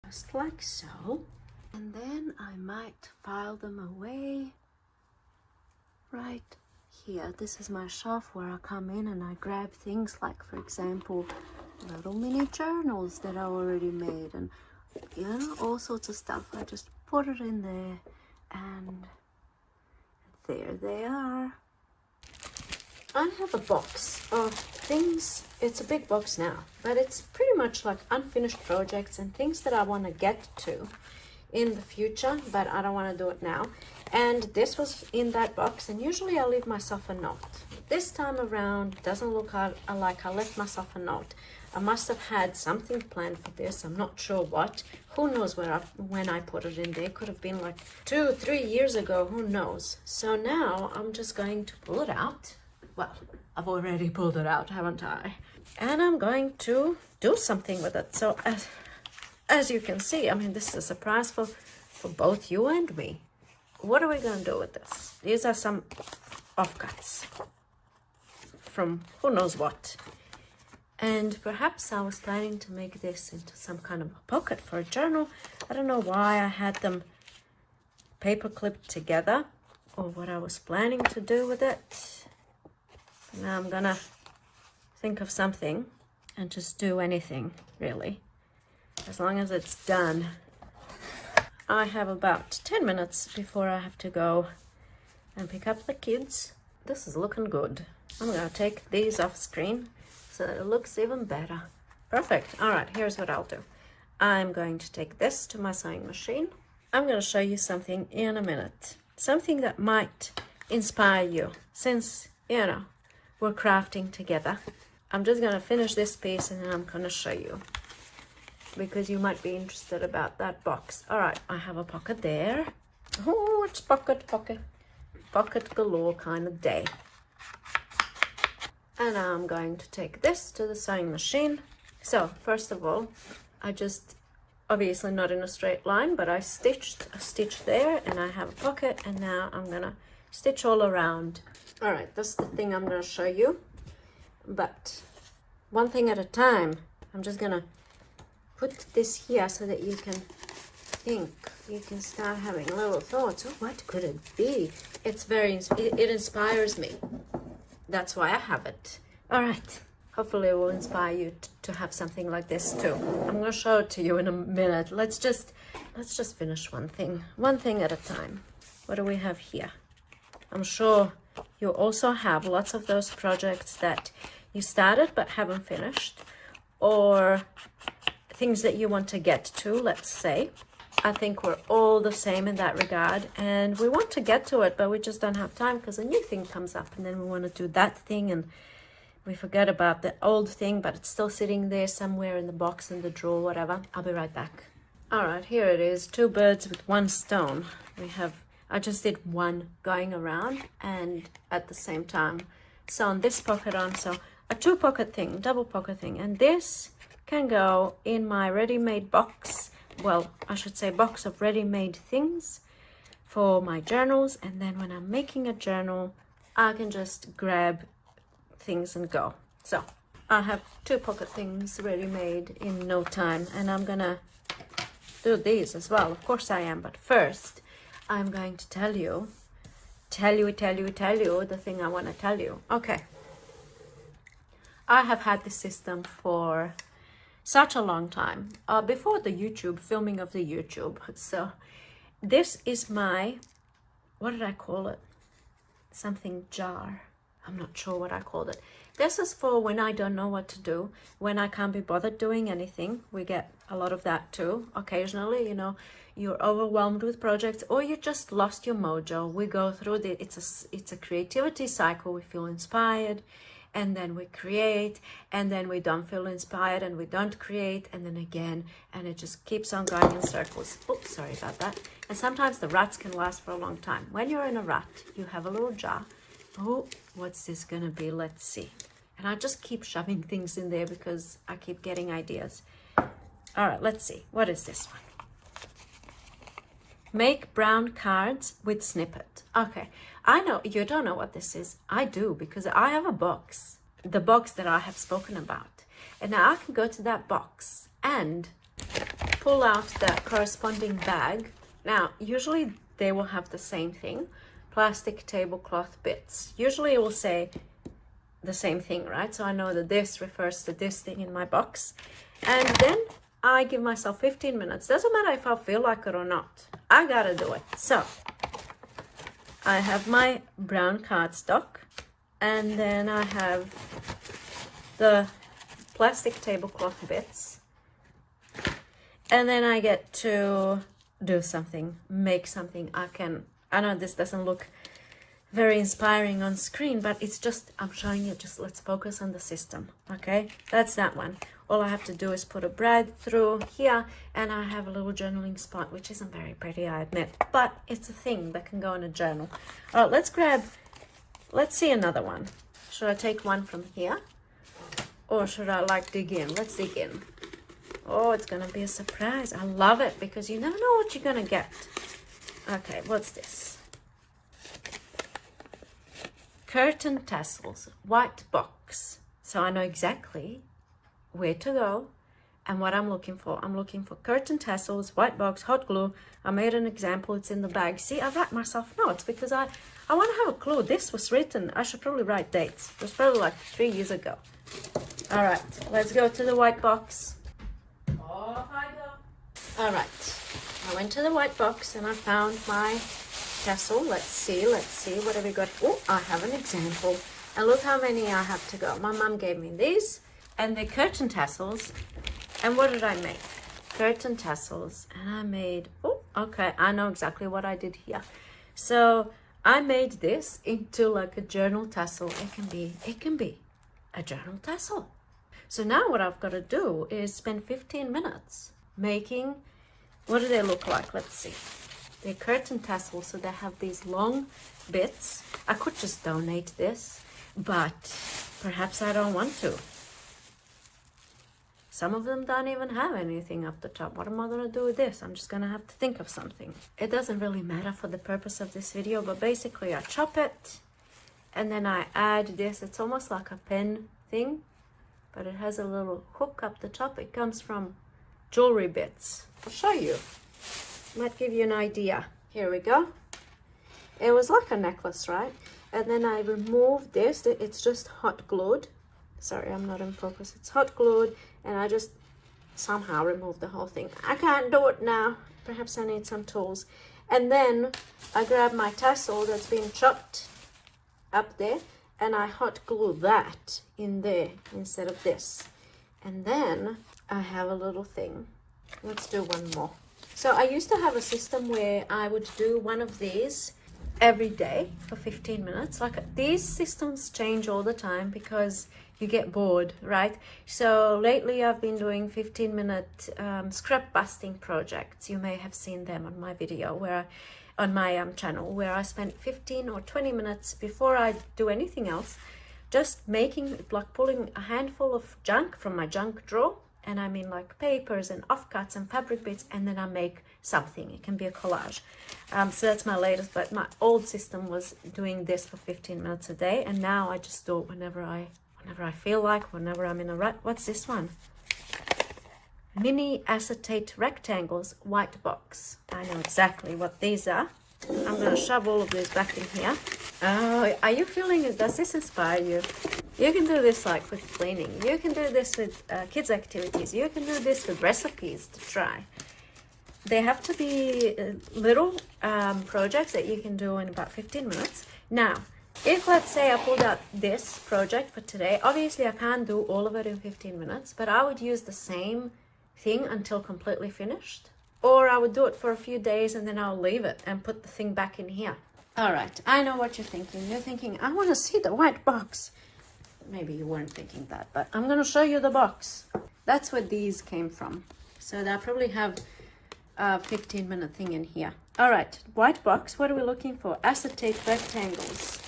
just like so, and then I might file them away right here. This is my shelf where I come in and I grab things like, for example, little mini journals that I already made, and you know, all sorts of stuff. I just put it in there, and there they are. I have a box of things. It's a big box now, but it's pretty much like unfinished projects and things that I want to get to in the future, but I don't want to do it now. And this was in that box, and usually I leave myself a note. This time around, it doesn't look like I left myself a note. I must have had something planned for this. I'm not sure what. Who knows when I put it in there. Could have been like 2-3 years ago. Who knows? So now I'm just going to pull it out. Well, I've already pulled it out, haven't I? And I'm going to do something with it. So as you can see, I mean, this is a surprise for both you and me. What are we going to do with this? These are some offcuts from who knows what. And perhaps I was planning to make this into some kind of a pocket for a journal. I don't know why I had them paper clipped together, or what I was planning to do with it. Now I'm gonna think of something and just do anything, really, as long as it's done. I have about 10 minutes before I have to go and pick up the kids. This is looking good. I'm gonna take these off screen so that it looks even better. Perfect. All right, here's what I'll do. I'm going to take this to my sewing machine. I'm going to show you something in a minute. Something that might inspire you, since, you know, we're crafting together. I'm just going to finish this piece and then I'm going to show you, because you might be interested about that box. All right, I have a pocket there. Oh, it's pocket galore kind of day. And I'm going to take this to the sewing machine. So first of all, I just, obviously not in a straight line, but I stitched a stitch there, and I have a pocket, and now I'm gonna stitch all around. All right, that's the thing I'm gonna show you, but one thing at a time. I'm just gonna put this here so that you can think, you can start having little thoughts. Oh, what could it be? It inspires me. That's why I have it. All right, hopefully it will inspire you to have something like this too. I'm gonna show it to you in a minute. Let's just finish one thing at a time. What do we have here? I'm sure you also have lots of those projects that you started but haven't finished, or things that you want to get to, let's say. I think we're all the same in that regard, and we want to get to it, but we just don't have time because a new thing comes up, and then we want to do that thing, and we forget about the old thing, but it's still sitting there somewhere in the box, in the drawer, whatever. I'll be right back. All right, here it is. 2 birds with 1 stone. I just did one going around and at the same time sewn this pocket on. So a 2 pocket thing, double pocket thing, and this can go in my ready-made box. Well, I should say box of ready-made things for my journals. And then when I'm making a journal, I can just grab things and go. So I have 2 pocket things ready-made in no time, and I'm gonna do these as well. Of course I am, but first I'm going to tell you the thing I want to tell you. Okay, I have had this system for such a long time, before the YouTube filming of the YouTube. So this is my, what did I call it? Something jar. I'm not sure what I called it. This is for when I don't know what to do, when I can't be bothered doing anything. We get a lot of that too. Occasionally, you know, you're overwhelmed with projects, or you just lost your mojo. We go through it's a creativity cycle. We feel inspired, and then we create, and then we don't feel inspired and we don't create, and then again, and it just keeps on going in circles. Oops, sorry about that. And sometimes the ruts can last for a long time. When you're in a rut, you have a little jar. Oh, what's this gonna be? Let's see. And I just keep shoving things in there because I keep getting ideas. All right, let's see. What is this one? Make brown cards with snippet. Okay, I know you don't know what this is. I do, because I have a box, the box that I have spoken about. And now I can go to that box and pull out the corresponding bag. Now, usually they will have the same thing, plastic tablecloth bits. Usually it will say the same thing, right? So I know that this refers to this thing in my box. And then I give myself 15 minutes. Doesn't matter if I feel like it or not. I gotta do it. So I have my brown cardstock, and then I have the plastic tablecloth bits, and then I get to do something, make something. I know this doesn't look very inspiring on screen, but it's just, I'm showing you, just let's focus on the system. Okay, that's that one. All I have to do is put a brad through here, and I have a little journaling spot, which isn't very pretty, I admit, but it's a thing that can go in a journal. All right, let's see another one. Should I take one from here, or should I dig in? Let's dig in. Oh, it's gonna be a surprise. I love it because you never know what you're gonna get. Okay, what's this? Curtain tassels, white box. So I know exactly where to go and what I'm looking for. I'm looking for curtain tassels, white box, hot glue. I made an example, it's in the bag. See, I write myself notes because I want to have a clue. This was written, I should probably write dates. It was probably like 3 years ago. All right, let's go to the white box. Off I go. All right, I went to the white box and I found my tassel. Let's see, what have we got? Oh, I have an example. And look how many I have to go. My mom gave me these, and they're curtain tassels. And what did I make? Curtain tassels. And I made, oh, okay, I know exactly what I did here. So I made this into like a journal tassel. It can be a journal tassel. So now what I've got to do is spend 15 minutes making, what do they look like? Let's see. They're curtain tassels, so they have these long bits. I could just donate this, but perhaps I don't want to. Some of them don't even have anything up the top. What am I gonna do with this? I'm just gonna have to think of something. It doesn't really matter for the purpose of this video, but basically I chop it and then I add this. It's almost like a pen thing, but it has a little hook up the top. It comes from jewelry bits. I'll show you. Might give you an idea. Here we go. It was like a necklace, right? And then I removed this. It's just hot glued. Sorry, I'm not in focus. It's hot glued, and I just somehow removed the whole thing. I can't do it now. Perhaps I need some tools. And then I grab my tassel that's been chopped up there, and I hot glue that in there instead of this. And then I have a little thing. Let's do one more. So I used to have a system where I would do one of these every day for 15 minutes. Like, these systems change all the time because you get bored, right? So lately I've been doing 15-minute scrap busting projects. You may have seen them on my video on my channel, where I spend 15 or 20 minutes before I do anything else, just making, like pulling a handful of junk from my junk drawer and I mean like papers and offcuts and fabric bits, and then I make something. It can be a collage. So that's my latest, but my old system was doing this for 15 minutes a day, and now I just do it whenever I feel like, whenever I'm in a rut. What's this one? Mini acetate rectangles, white box. I know exactly what these are. I'm going to shove all of these back in here. Oh, are you feeling it? Does this inspire you? You can do this like with cleaning. You can do this with kids' activities. You can do this with recipes to try. They have to be little projects that you can do in about 15 minutes. Now, if let's say I pulled out this project for today, obviously I can't do all of it in 15 minutes, but I would use the same thing until completely finished. Or I would do it for a few days and then I'll leave it and put the thing back in here. All right, I know what you're thinking. You're thinking, I want to see the white box. Maybe you weren't thinking that, but I'm going to show you the box. That's where these came from. So they'll probably have a 15-minute thing in here. All right, white box, what are we looking for? Acetate rectangles.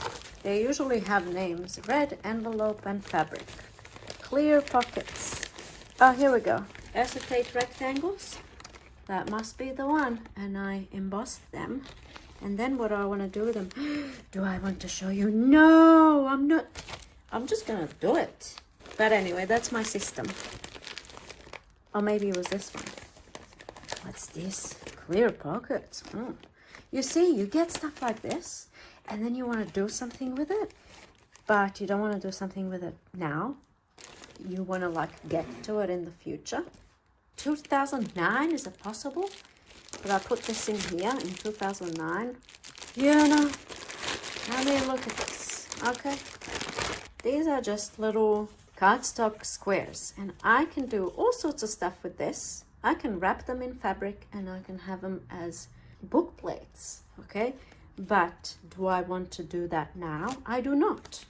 They usually have names. Red envelope and fabric. Clear pockets. Oh, here we go. Acetate rectangles. That must be the one. And I embossed them. And then what do I want to do with them? Do I want to show you? No, I'm not. I'm just going to do it. But anyway, that's my system. Or maybe it was this one. What's this? Clear pockets. You see, you get stuff like this, and then you want to do something with it, but you don't want to do something with it now. You want to like get to it in the future. 2009, is it possible? But I put this in here in 2009. Yeah, no. I mean, look at this. Okay. These are just little cardstock squares, and I can do all sorts of stuff with this. I can wrap them in fabric and I can have them as book plates, okay? But do I want to do that now? I do not.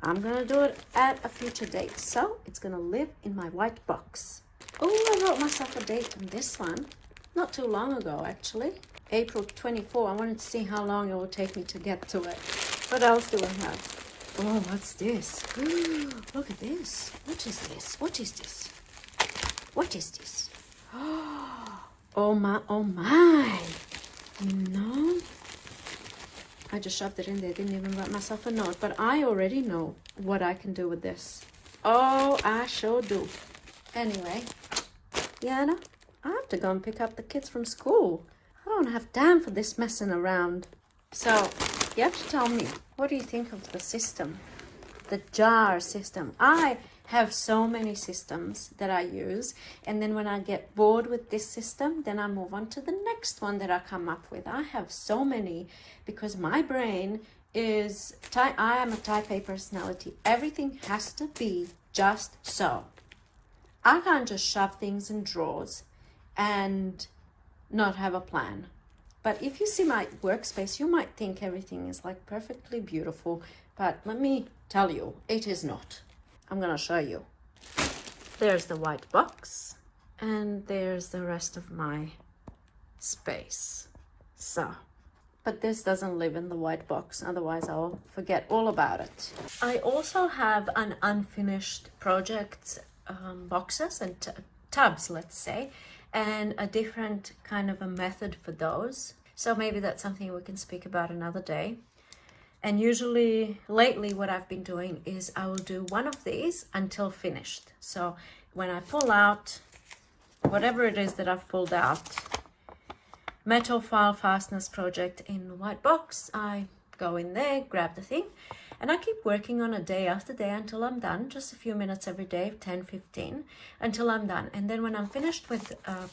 I'm gonna do it at a future date, so it's gonna live in my white box. Oh, I wrote myself a date on this one, not too long ago actually. April 24, I wanted to see how long it would take me to get to it. What else do I have? Oh, what's this? Look at this. What is this? What is this? What is this? Oh my, oh my. No. I just shoved it in there. Didn't even write myself a note. But I already know what I can do with this. Oh, I sure do. Anyway, Yana, I have to go and pick up the kids from school. I don't have time for this messing around. So, you have to tell me, what do you think of the system? The jar system. I have so many systems that I use, and then when I get bored with this system, then I move on to the next one that I come up with. I have so many because my brain is I am a type A personality. Everything has to be just so. I can't just shove things in drawers and not have a plan. But if you see my workspace, you might think everything is like perfectly beautiful, but let me tell you, it is not. I'm gonna show you. There's the white box, and there's the rest of my space. So, but this doesn't live in the white box, otherwise I'll forget all about it. I also have an unfinished project boxes and tubs, let's say, and a different kind of a method for those. So maybe that's something we can speak about another day. And usually, lately, what I've been doing is I will do one of these until finished. So when I pull out whatever it is that I've pulled out, metal file fasteners project in white box, I go in there, grab the thing, and I keep working on it day after day until I'm done. Just a few minutes every day, 10, 15, until I'm done. And then when I'm finished with a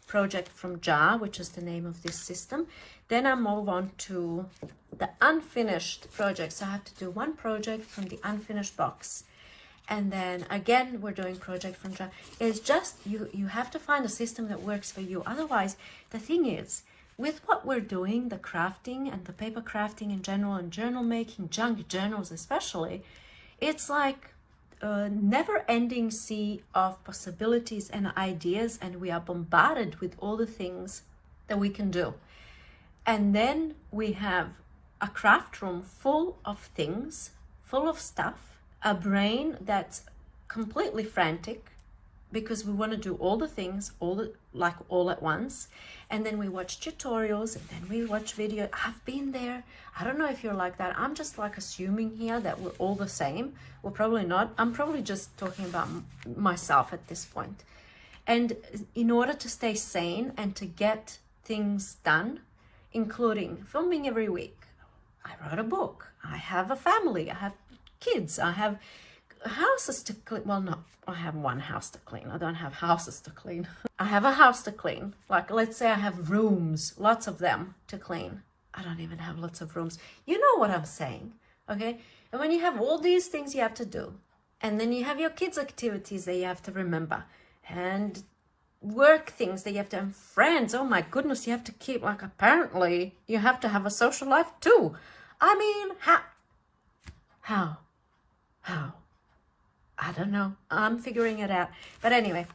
project from Jar, which is the name of this system, then I move on to the unfinished project. So I have to do one project from the unfinished box, and then again we're doing project from Jar. It's just you have to find a system that works for you. Otherwise, the thing is, with what we're doing, the crafting and the paper crafting in general, and journal making, junk journals especially, it's like a never-ending sea of possibilities and ideas, and we are bombarded with all the things that we can do. And then we have a craft room full of things, full of stuff, a brain that's completely frantic, because we want to do all the things all at once, and then we watch tutorials, and then we watch video. I've been there. I don't know if you're like that. I'm just like assuming here that we're all the same. We're probably not. I'm probably just talking about myself at this point. And in order to stay sane and to get things done, including filming every week, I wrote a book, I have a family, I have kids, I have houses to clean. Well, no, I have one house to clean. I don't have houses to clean. I have a house to clean. Like, let's say I have rooms, lots of them to clean. I don't even have lots of rooms. You know what I'm saying, okay? And when you have all these things you have to do, and then you have your kids' activities that you have to remember, and work things that you have to, and friends, oh my goodness, you have to keep, like, apparently you have to have a social life too. I mean, how? I don't know. I'm figuring it out. But anyway,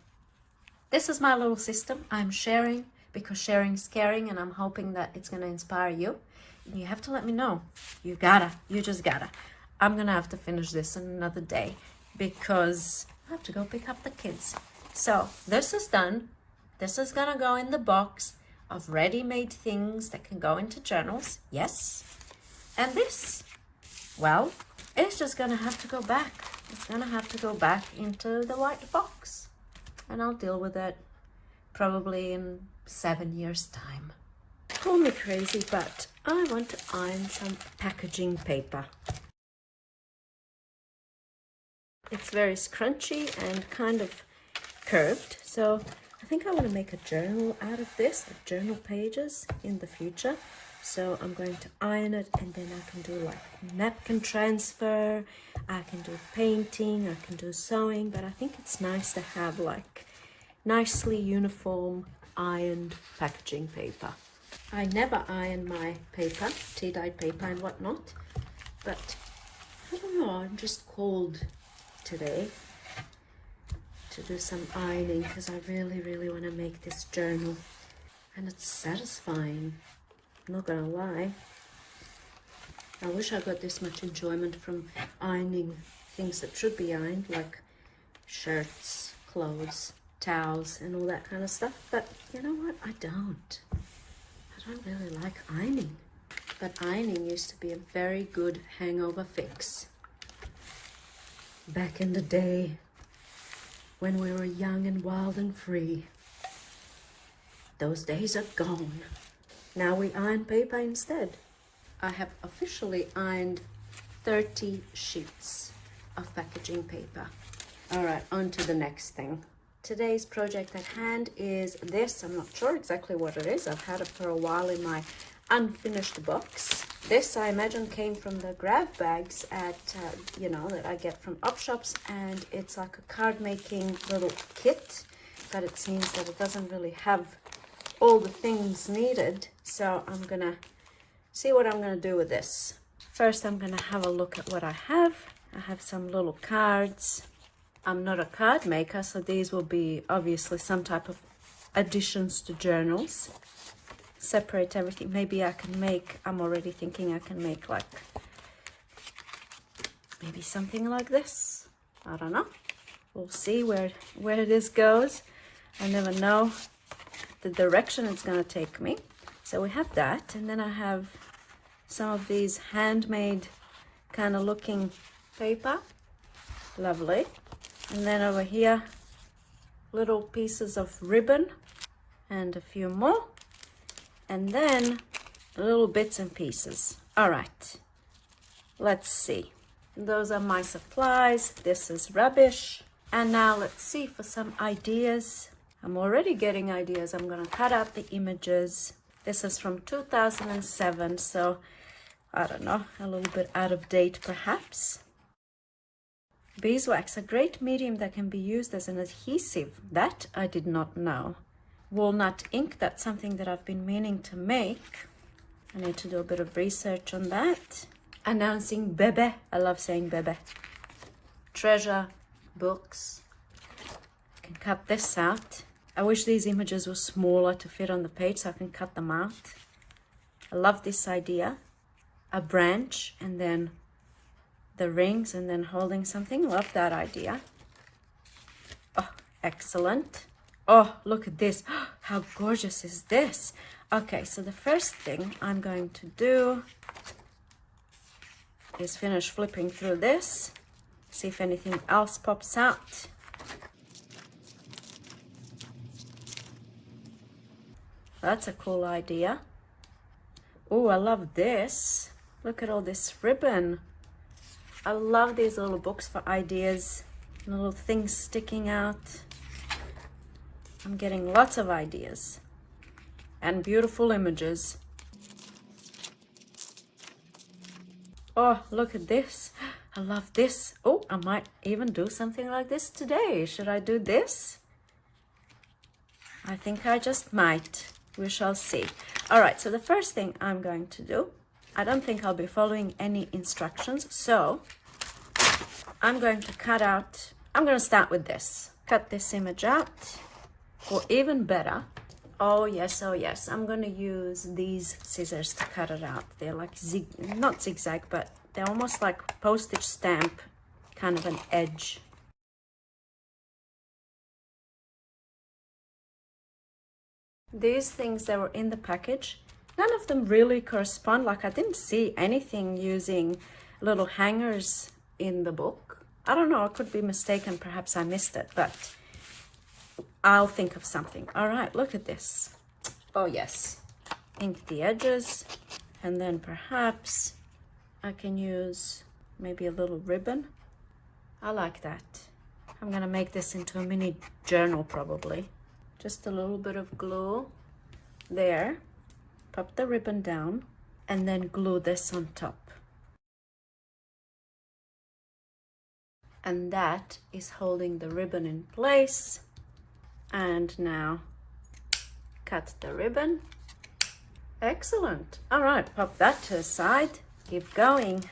this is my little system. I'm sharing because sharing is caring, and I'm hoping that it's going to inspire you. And you have to let me know. You just gotta. I'm going to have to finish this in another day because I have to go pick up the kids. So this is done. This is going to go in the box of ready-made things that can go into journals. Yes. And this, well, it's just going to have to go back. It's going to have to go back into the white box. And I'll deal with it probably in 7 years' time. Call me crazy, but I want to iron some packaging paper. It's very scrunchy and kind of curved. So I think I want to make a journal out of this, like journal pages in the future. So I'm going to iron it, and then I can do like napkin transfer, I can do painting, I can do sewing, but I think it's nice to have like nicely uniform ironed packaging paper. I never iron my paper, tea-dyed paper and whatnot, but I don't know, I'm just called today to do some ironing because I really want to make this journal, and it's satisfying. I'm not gonna lie. I wish I got this much enjoyment from ironing things that should be ironed, like shirts, clothes, towels, and all that kind of stuff. But you know what? I don't really like ironing. But ironing used to be a very good hangover fix. Back in the day, when we were young and wild and free. Those days are gone. Now we iron paper instead. I have officially ironed 30 sheets of packaging paper. All right, on to the next thing. Today's project at hand is this. I'm not sure exactly what it is. I've had it for a while in my unfinished box. This, I imagine, came from the grab bags at, that I get from op shops, and it's like a card making little kit, but it seems that it doesn't really have all the things needed. So I'm gonna see what I'm gonna do with this. First, I'm gonna have a look at what I have. I have some little cards. I'm not a card maker, so these will be obviously some type of additions to journals. Separate everything. Maybe I can make, I'm already thinking I can make like maybe something like this. I don't know. We'll see where this goes. I never know the direction it's going to take me. So we have that, and then I have some of these handmade kind of looking paper. Lovely. And then over here, little pieces of ribbon and a few more. And then little bits and pieces. All right, let's see. Those are my supplies. This is rubbish. And now let's see for some ideas. I'm already getting ideas. I'm gonna cut out the images. This is from 2007, so I don't know, a little bit out of date perhaps. Beeswax, a great medium that can be used as an adhesive. That I did not know. Walnut ink, that's something that I've been meaning to make. I need to do a bit of research on that. Announcing Bebe, I love saying Bebe. Treasure books. I can cut this out. I wish these images were smaller to fit on the page so I can cut them out. I love this idea. A branch and then the rings and then holding something. Love that idea. Oh, Excellent. Oh, look at this. How gorgeous is this? Okay, so the first thing I'm going to do is finish flipping through this, see if anything else pops out. That's a cool idea. Oh, I love this. Look at all this ribbon. I love these little books for ideas, little things sticking out. I'm getting lots of ideas and beautiful images. Oh, look at this. I love this. Oh, I might even do something like this today. Should I do this? I think I just might. We shall see. All right, so the first thing I'm going to do, I don't think I'll be following any instructions, so I'm going to cut out, I'm going to start with this. Cut this image out, or even better, oh yes, I'm going to use these scissors to cut it out. They're like, not zigzag, but they're almost like postage stamp, kind of an edge. These things that were in the package, none of them really correspond. Like I didn't see anything using little hangers in the book. I don't know, I could be mistaken, perhaps I missed it, but I'll think of something. All right, look at this. Oh yes, ink the edges, and then perhaps I can use maybe a little ribbon. I like that. I'm gonna make this into a mini journal probably. Just a little bit of glue there, pop the ribbon down, and then glue this on top. And that is holding the ribbon in place. And now cut the ribbon. Excellent. All right, pop that to the side. Keep going.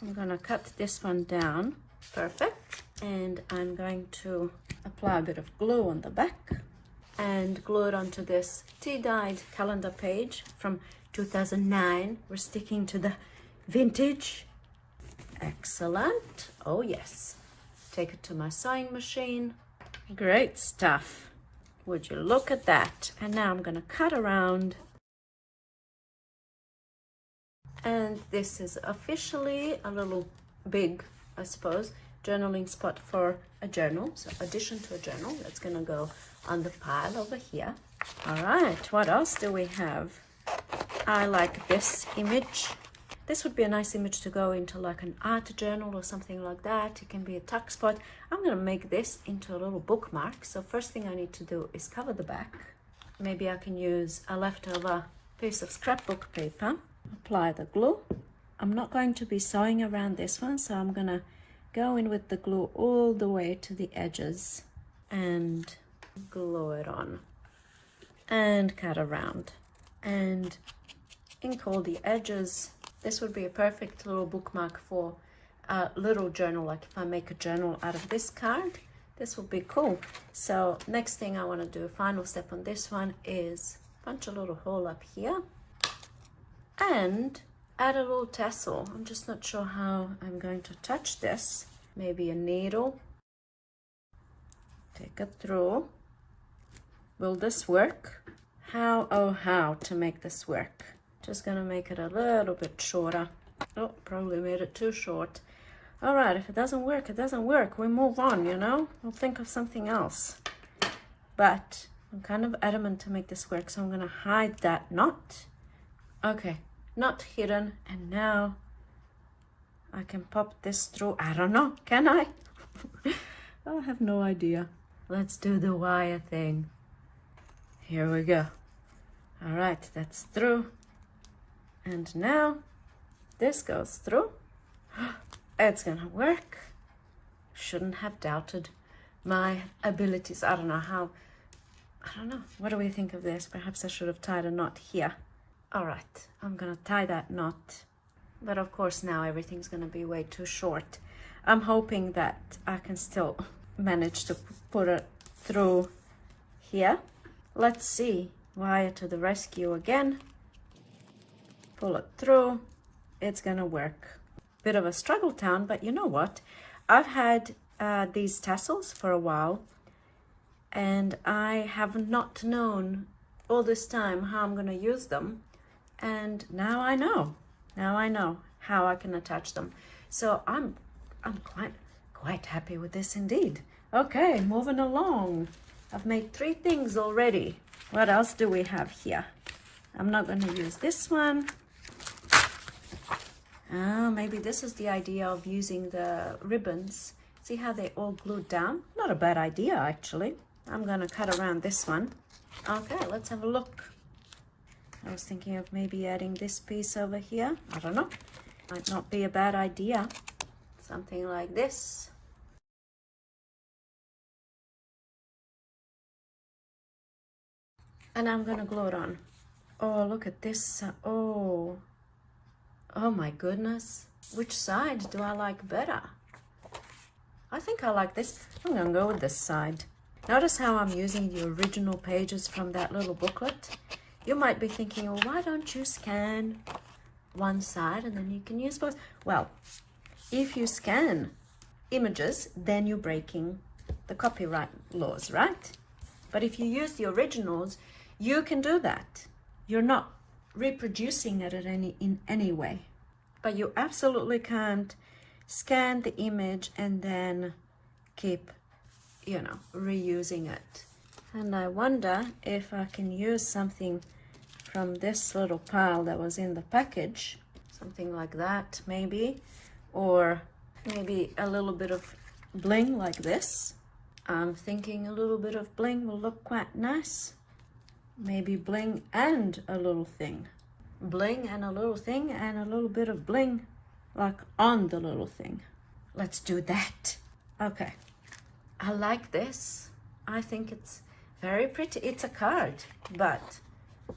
I'm gonna cut this one down. Perfect. And I'm going to apply a bit of glue on the back and glue it onto this tea-dyed calendar page from 2009. We're sticking to the vintage. Excellent. Oh yes. Take it to my sewing machine. Great stuff. Would you look at that? And now I'm going to cut around. And this is officially a little big, I suppose, journaling spot for a journal. So addition to a journal, that's going to go on the pile over here. All right, what else do we have? I like this image. This would be a nice image to go into like an art journal or something like that. It can be a tuck spot. I'm going to make this into a little bookmark. So first thing I need to do is cover the back. Maybe I can use a leftover piece of scrapbook paper. Apply the glue. I'm not going to be sewing around this one, so I'm going to go in with the glue all the way to the edges and glue it on and cut around and ink all the edges. This would be a perfect little bookmark for a little journal. Like if I make a journal out of this card, this would be cool. So next thing I want to do, final step on this one, is punch a little hole up here and add a little tassel. I'm just not sure how I'm going to touch this. Maybe a needle. Take it through. Will this work? How to make this work? Just gonna make it a little bit shorter. Oh, probably made it too short. All right, if it doesn't work, it doesn't work. We move on, you know? We'll think of something else. But I'm kind of adamant to make this work, so I'm gonna hide that knot. Okay, knot hidden, and now I can pop this through. I don't know, can I? I have no idea. Let's do the wire thing. Here we go. All right, that's through. And now this goes through. It's gonna work. Shouldn't have doubted my abilities. I don't know. What do we think of this? Perhaps I should have tied a knot here. All right, I'm gonna tie that knot. But of course now everything's gonna be way too short. I'm hoping that I can still manage to put it through here. Let's see. Wire to the rescue again. Pull it through. It's gonna work. Bit of a struggle town, but you know what? I've had these tassels for a while, and I have not known all this time how I'm going to use them, and now I know. Now I know how I can attach them. So I'm quite happy with this indeed. Okay, moving along. I've made 3 things already. What else do we have here? I'm not going to use this one. Oh, maybe this is the idea of using the ribbons. See how they all glued down? Not a bad idea, actually. I'm going to cut around this one. Okay, let's have a look. I was thinking of maybe adding this piece over here. I don't know. Might not be a bad idea. Something like this. And I'm going to glue it on. Oh, look at this. Oh my goodness. Which side do I like better? I think I like this. I'm going to go with this side. Notice how I'm using the original pages from that little booklet. You might be thinking, well, why don't you scan one side and then you can use both? Well, if you scan images, then you're breaking the copyright laws, right? But if you use the originals, you can do that. You're not reproducing it in any way. But you absolutely can't scan the image and then keep, you know, reusing it. And I wonder if I can use something from this little pile that was in the package. Something like that, maybe. Or maybe a little bit of bling like this. I'm thinking a little bit of bling will look quite nice. Maybe bling and a little thing. Bling and a little thing and a little bit of bling like on the little thing. Let's do that. Okay. I like this. I think it's very pretty. It's a card, but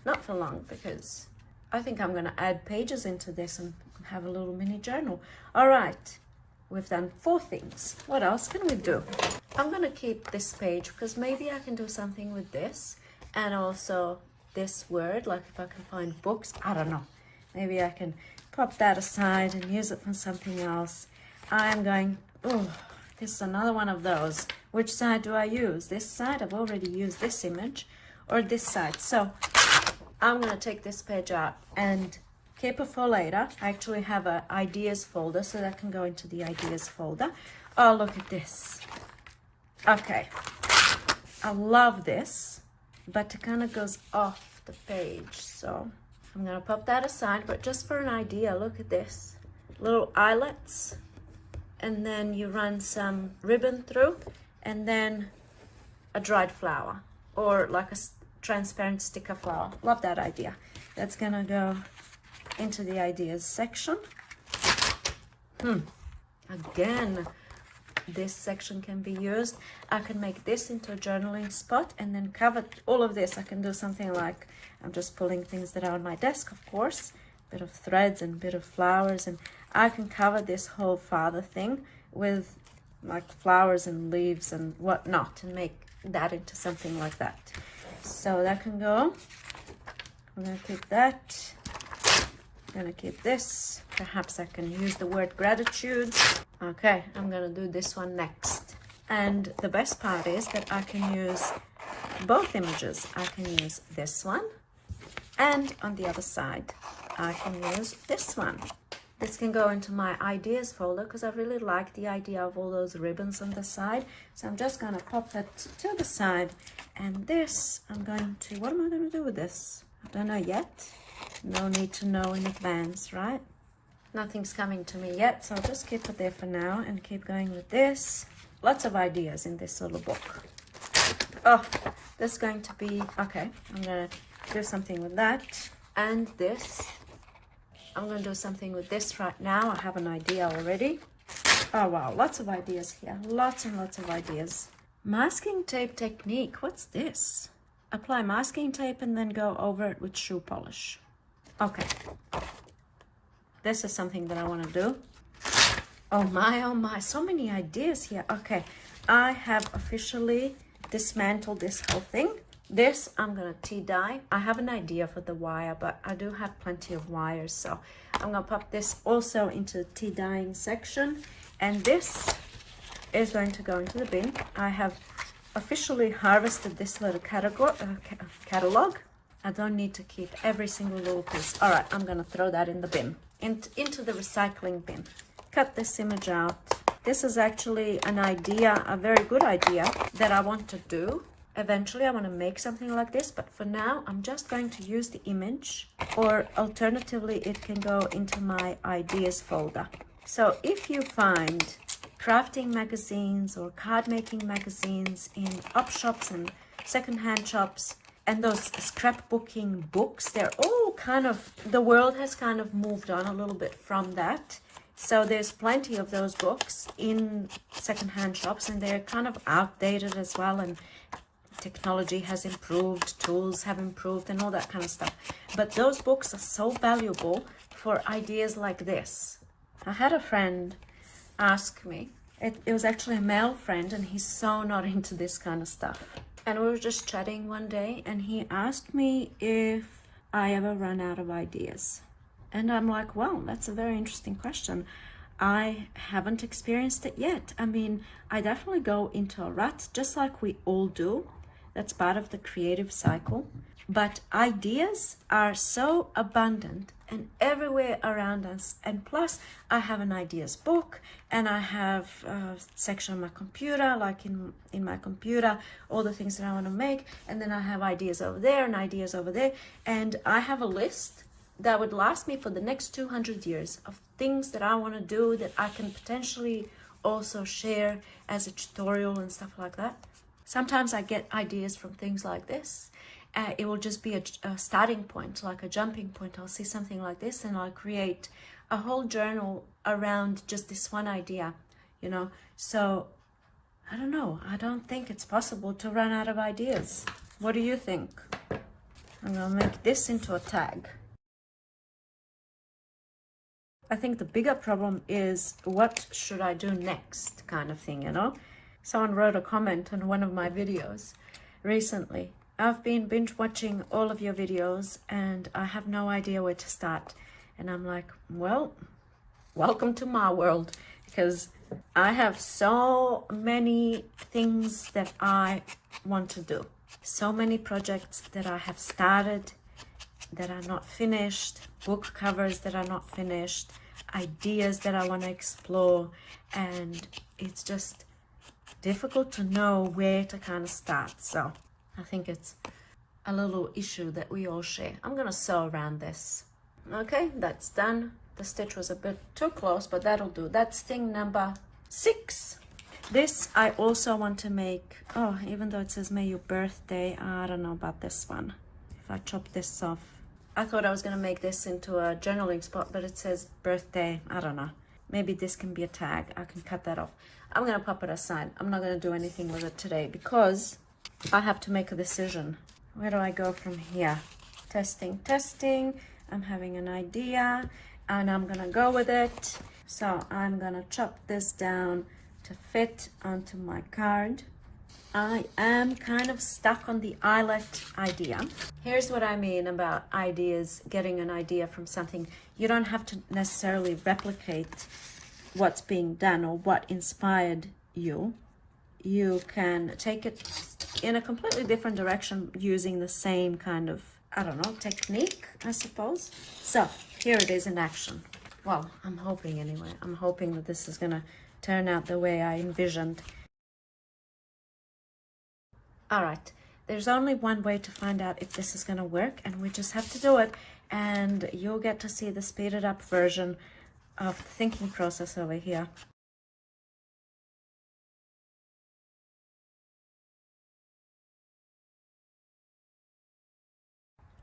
not for long because I think I'm going to add pages into this and have a little mini journal. All right. We've done 4 things. What else can we do? I'm going to keep this page because maybe I can do something with this. And also this word, like if I can find books, I don't know. Maybe I can pop that aside and use it for something else. I'm going, oh, this is another one of those. Which side do I use? This side? I've already used this image, or this side. So I'm going to take this page out and keep it for later. I actually have an ideas folder, so that can go into the ideas folder. Oh, look at this. Okay. I love this. But it kind of goes off the page, so I'm going to pop that aside. But just for an idea, look at this. Little eyelets, and then you run some ribbon through, and then a dried flower, or like a transparent sticker flower. Love that idea. That's going to go into the ideas section. Again, this section can be used. I can make this into a journaling spot and then cover all of this. I can do something like, I'm just pulling things that are on my desk, of course, a bit of threads and a bit of flowers, and I can cover this whole father thing with like flowers and leaves and whatnot and make that into something like that. So that can go. I'm going to keep that. I'm going to keep this. Perhaps I can use the word gratitude. Okay, I'm going to do this one next. And the best part is that I can use both images. I can use this one, and on the other side, I can use this one. This can go into my ideas folder because I really like the idea of all those ribbons on the side. So I'm just going to pop that to the side. And this, I'm going to, what am I going to do with this? I don't know yet. No need to know in advance, right? Nothing's coming to me yet, so I'll just keep it there for now and keep going with this. Lots of ideas in this little book. Oh, this is going to be, okay, I'm going to do something with that. And this, I'm going to do something with this right now. I have an idea already. Oh, wow, lots of ideas here. Lots and lots of ideas. Masking tape technique, what's this? Apply masking tape and then go over it with shoe polish. Okay. This is something that I want to do. Oh my, so many ideas here. Okay, I have officially dismantled this whole thing. This I'm gonna tea dye. I have an idea for the wire, but I do have plenty of wires, so I'm gonna pop this also into the tea dyeing section. And this is going to go into the bin. I have officially harvested this little catalog. I don't need to keep every single little piece. All right, I'm gonna throw that in the bin, into the recycling bin. Cut this image out. This is actually an idea, a very good idea that I want to do. Eventually I want to make something like this, but for now I'm just going to use the image, or alternatively it can go into my ideas folder. So if you find crafting magazines or card making magazines in op shops and secondhand shops, and those scrapbooking books, they're all kind of, the world has kind of moved on a little bit from that. So there's plenty of those books in secondhand shops, and they're kind of outdated as well, and technology has improved, tools have improved, and all that kind of stuff. But those books are so valuable for ideas like this. I had a friend ask me, it was actually a male friend, and he's so not into this kind of stuff. And we were just chatting one day, and he asked me if I ever run out of ideas. And I'm like, well, that's a very interesting question. I haven't experienced it yet. I mean, I definitely go into a rut, just like we all do. That's part of the creative cycle. But ideas are so abundant and everywhere around us. And plus, I have an ideas book, and I have a section on my computer, like in my computer, all the things that I want to make. And then I have ideas over there and ideas over there. And I have a list that would last me for the next 200 years of things that I want to do that I can potentially also share as a tutorial and stuff like that. Sometimes I get ideas from things like this. It will just be a starting point, like a jumping point. I'll see something like this and I'll create a whole journal around just this one idea, you know. So I don't know. I don't think it's possible to run out of ideas. What do you think? I'm gonna make this into a tag. I think the bigger problem is, what should I do next, kind of thing, you know? Someone wrote a comment on one of my videos recently. I've been binge watching all of your videos and I have no idea where to start. And I'm like, well, welcome to my world, because I have so many things that I want to do. So many projects that I have started that are not finished, book covers that are not finished, ideas that I want to explore, and it's just difficult to know where to kind of start. So I think it's a little issue that we all share. I'm gonna sew around this. Okay, that's done. The stitch was a bit too close, but that'll do. That's thing number 6. This I also want to make. Oh, even though it says may your birthday, I don't know about this one. If I chop this off, I thought I was gonna make this into a journaling spot, but it says birthday. I don't know. Maybe this can be a tag. I can cut that off. I'm gonna pop it aside. I'm not gonna do anything with it today because I have to make a decision. Where do I go from here? Testing. I'm having an idea and I'm gonna go with it. So I'm gonna chop this down to fit onto my card. I am kind of stuck on the eyelet idea. Here's what I mean about ideas, getting an idea from something. You don't have to necessarily replicate what's being done or what inspired you. You can take it in a completely different direction using the same kind of, I don't know, technique, I suppose. So here it is in action. Well, I'm hoping anyway. I'm hoping that this is gonna turn out the way I envisioned. All right, there's only one way to find out if this is gonna work, and we just have to do it, and you'll get to see the speeded up version of the thinking process over here.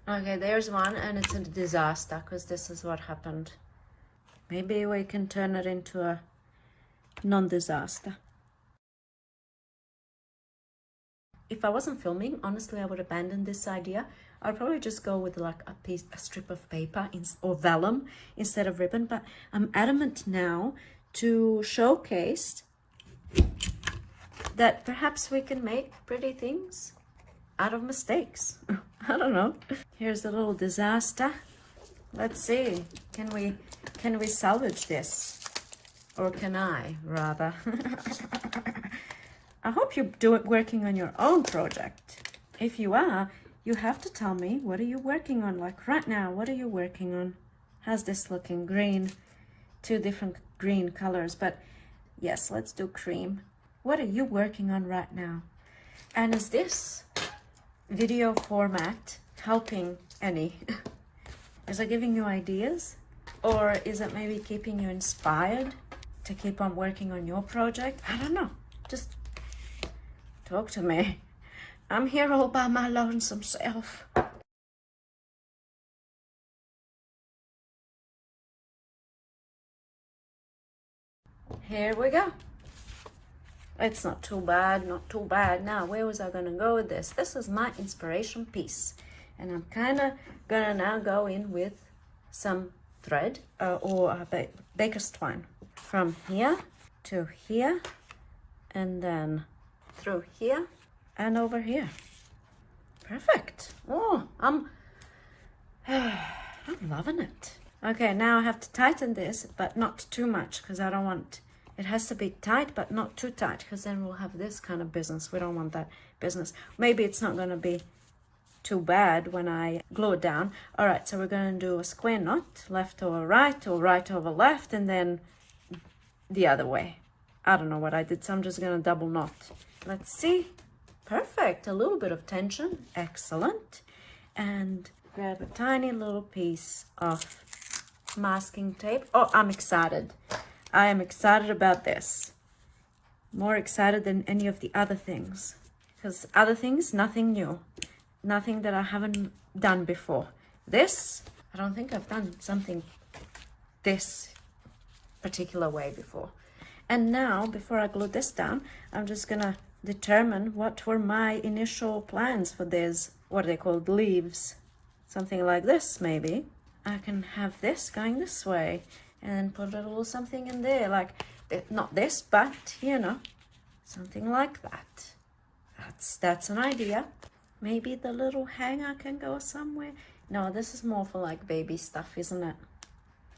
Okay, there's one, and it's a disaster because this is what happened. Maybe we can turn it into a non-disaster. If I wasn't filming, honestly, I would abandon this idea. I'd probably just go with like a strip of paper or vellum instead of ribbon, but I'm adamant now to showcase that perhaps we can make pretty things out of mistakes. I don't know. Here's a little disaster. Let's see. Can we salvage this? Or can I, rather? I hope you're working on your own project. If you are, you have to tell me, what are you working on? Like right now, what are you working on? How's this looking? Green, 2 different green colors, but yes, let's do cream. What are you working on right now? And is this video format helping any? Is it giving you ideas? Or is it maybe keeping you inspired to keep on working on your project? I don't know. Just talk to me. I'm here all by my lonesome self. Here we go. It's not too bad, not too bad. Now, where was I gonna go with this? This is my inspiration piece. And I'm kinda gonna now go in with some thread or baker's twine. From here to here, and then through here and over here. Perfect. Oh, I'm loving it. Okay, now I have to tighten this, but not too much, because I don't want, it has to be tight, but not too tight, because then we'll have this kind of business. We don't want that business. Maybe it's not going to be too bad when I glue it down. All right, so we're going to do a square knot, left over right, or right over left, and then the other way. I don't know what I did, so I'm just going to double knot. Let's see. Perfect. A little bit of tension. Excellent. And grab a tiny little piece of masking tape. Oh, I'm excited. I am excited about this. More excited than any of the other things. Because other things, nothing new. Nothing that I haven't done before. This, I don't think I've done something this particular way before. And now, before I glue this down, I'm just gonna determine what were my initial plans for this. What are they called? Leaves. Something like this, maybe. I can have this going this way and put a little something in there, like not this, but you know, something like that. That's an idea. Maybe the little hanger can go somewhere. No, this is more for like baby stuff, isn't it?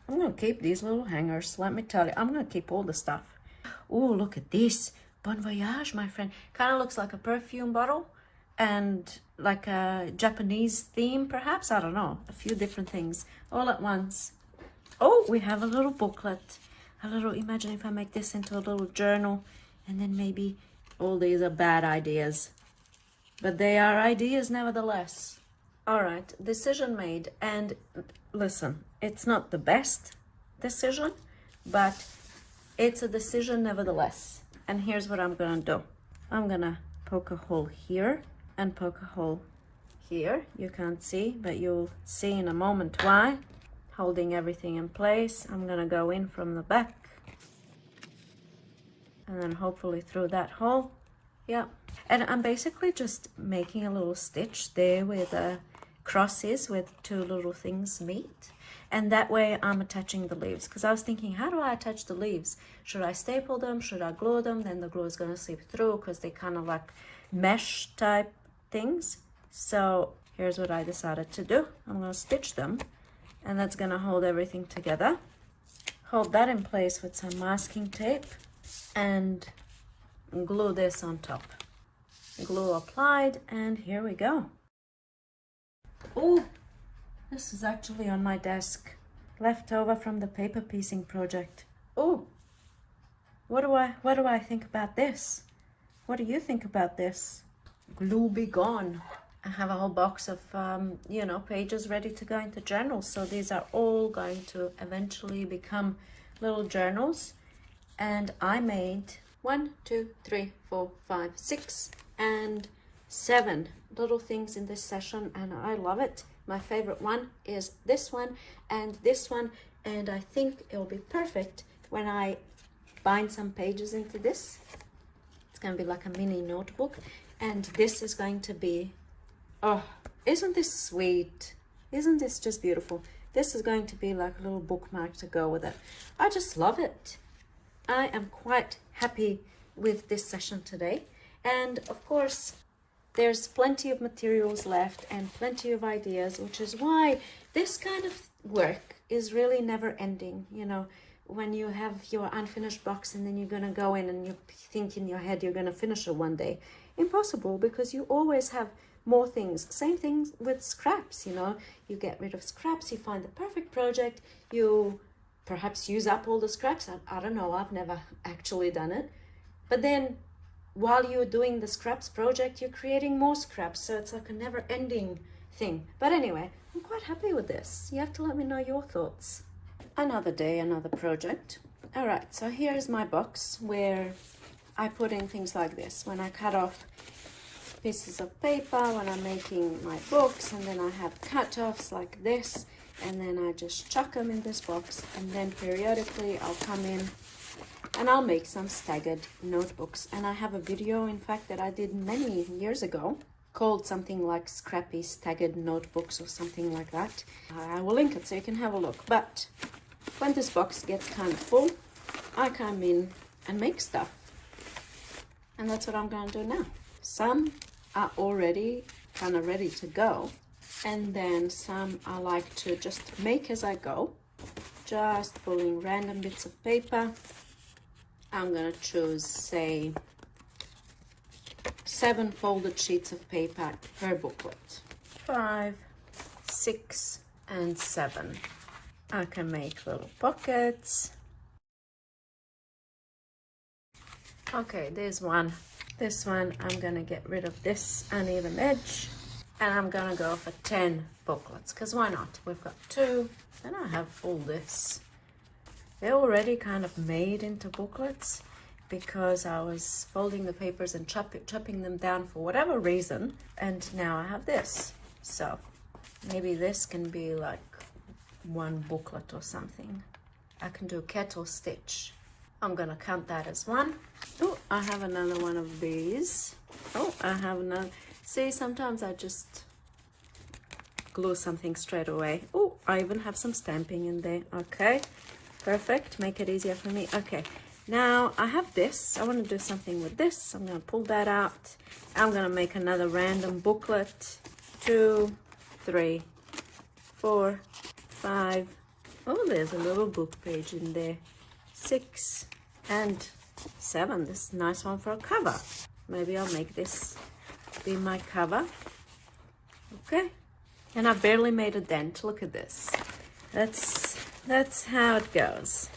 I'm gonna keep these little hangers. Let me tell you, I'm gonna keep all the stuff. Oh, look at this. Bon voyage, my friend. Kind of looks like a perfume bottle and like a Japanese theme, perhaps. I don't know. A few different things all at once. Oh, we have a little booklet. A little, imagine if I make this into a little journal, and then maybe all these are bad ideas. But they are ideas nevertheless. All right, decision made. And listen, it's not the best decision, but it's a decision nevertheless. And here's what I'm gonna do. I'm gonna poke a hole here and poke a hole here. You can't see, but you'll see in a moment why. Holding everything in place. I'm gonna go in from the back and then hopefully through that hole. Yeah. And I'm basically just making a little stitch there where the cross is, where the 2 little things meet. And that way I'm attaching the leaves, because I was thinking, how do I attach the leaves? Should I staple them? Should I glue them? Then the glue is going to seep through, because they kind of like mesh type things. So here's what I decided to do. I'm going to stitch them, and that's going to hold everything together. Hold that in place with some masking tape and glue this on top. Glue applied, and here we go. Oh, this is actually on my desk, left over from the paper piecing project. Oh, what do I think about this? What do you think about this? Glue be gone. I have a whole box of you know, pages ready to go into journals. So these are all going to eventually become little journals. And I made 1, 2, 3, 4, 5, 6, and 7 little things in this session, and I love it. My favorite one is this one and this one, and I think it'll be perfect when I bind some pages into this. It's going to be like a mini notebook, and this is going to be, oh, isn't this sweet? Isn't this just beautiful? This is going to be like a little bookmark to go with it. I just love it. I am quite happy with this session today, and of course there's plenty of materials left and plenty of ideas, which is why this kind of work is really never ending. You know, when you have your unfinished box and then you're gonna go in and you think in your head you're gonna finish it one day. Impossible, because you always have more things. Same thing with scraps, you know, you get rid of scraps, you find the perfect project, you perhaps use up all the scraps. I don't know, I've never actually done it. But then while you're doing the scraps project, you're creating more scraps. So it's like a never ending thing. But anyway, I'm quite happy with this. You have to let me know your thoughts. Another day, another project. All right, so here's my box where I put in things like this. When I cut off pieces of paper, when I'm making my books, and then I have cut-offs like this, and then I just chuck them in this box, and then periodically I'll come in and I'll make some staggered notebooks. And I have a video, in fact, that I did many years ago called something like Scrappy Staggered Notebooks or something like that. I will link it so you can have a look. But when this box gets kind of full, I come in and make stuff. And that's what I'm going to do now. Some are already kind of ready to go. And then some I like to just make as I go. Just pulling random bits of paper. I'm going to choose, say, 7 folded sheets of paper per booklet. 5, 6, and 7. I can make little pockets. Okay, there's one. This one, I'm gonna get rid of this uneven edge, and I'm gonna go for 10 booklets, because why not? We've got 2, and I have all this. They're already kind of made into booklets because I was folding the papers and chopping them down for whatever reason, and now I have this. So maybe this can be like 1 booklet or something. I can do kettle stitch. I'm gonna count that as 1. Oh, I have another one of these. Oh, I have another. See, sometimes I just glue something straight away. Oh, I even have some stamping in there. Okay, perfect. Make it easier for me. Okay, now I have this. I want to do something with this. I'm gonna pull that out. I'm gonna make another random booklet. 2, 3, 4, 5. Oh, there's a little book page in there. 6 and 7. This is a nice one for a cover. Maybe I'll make this be my cover. Okay, and I barely made a dent. Look at this. That's how it goes.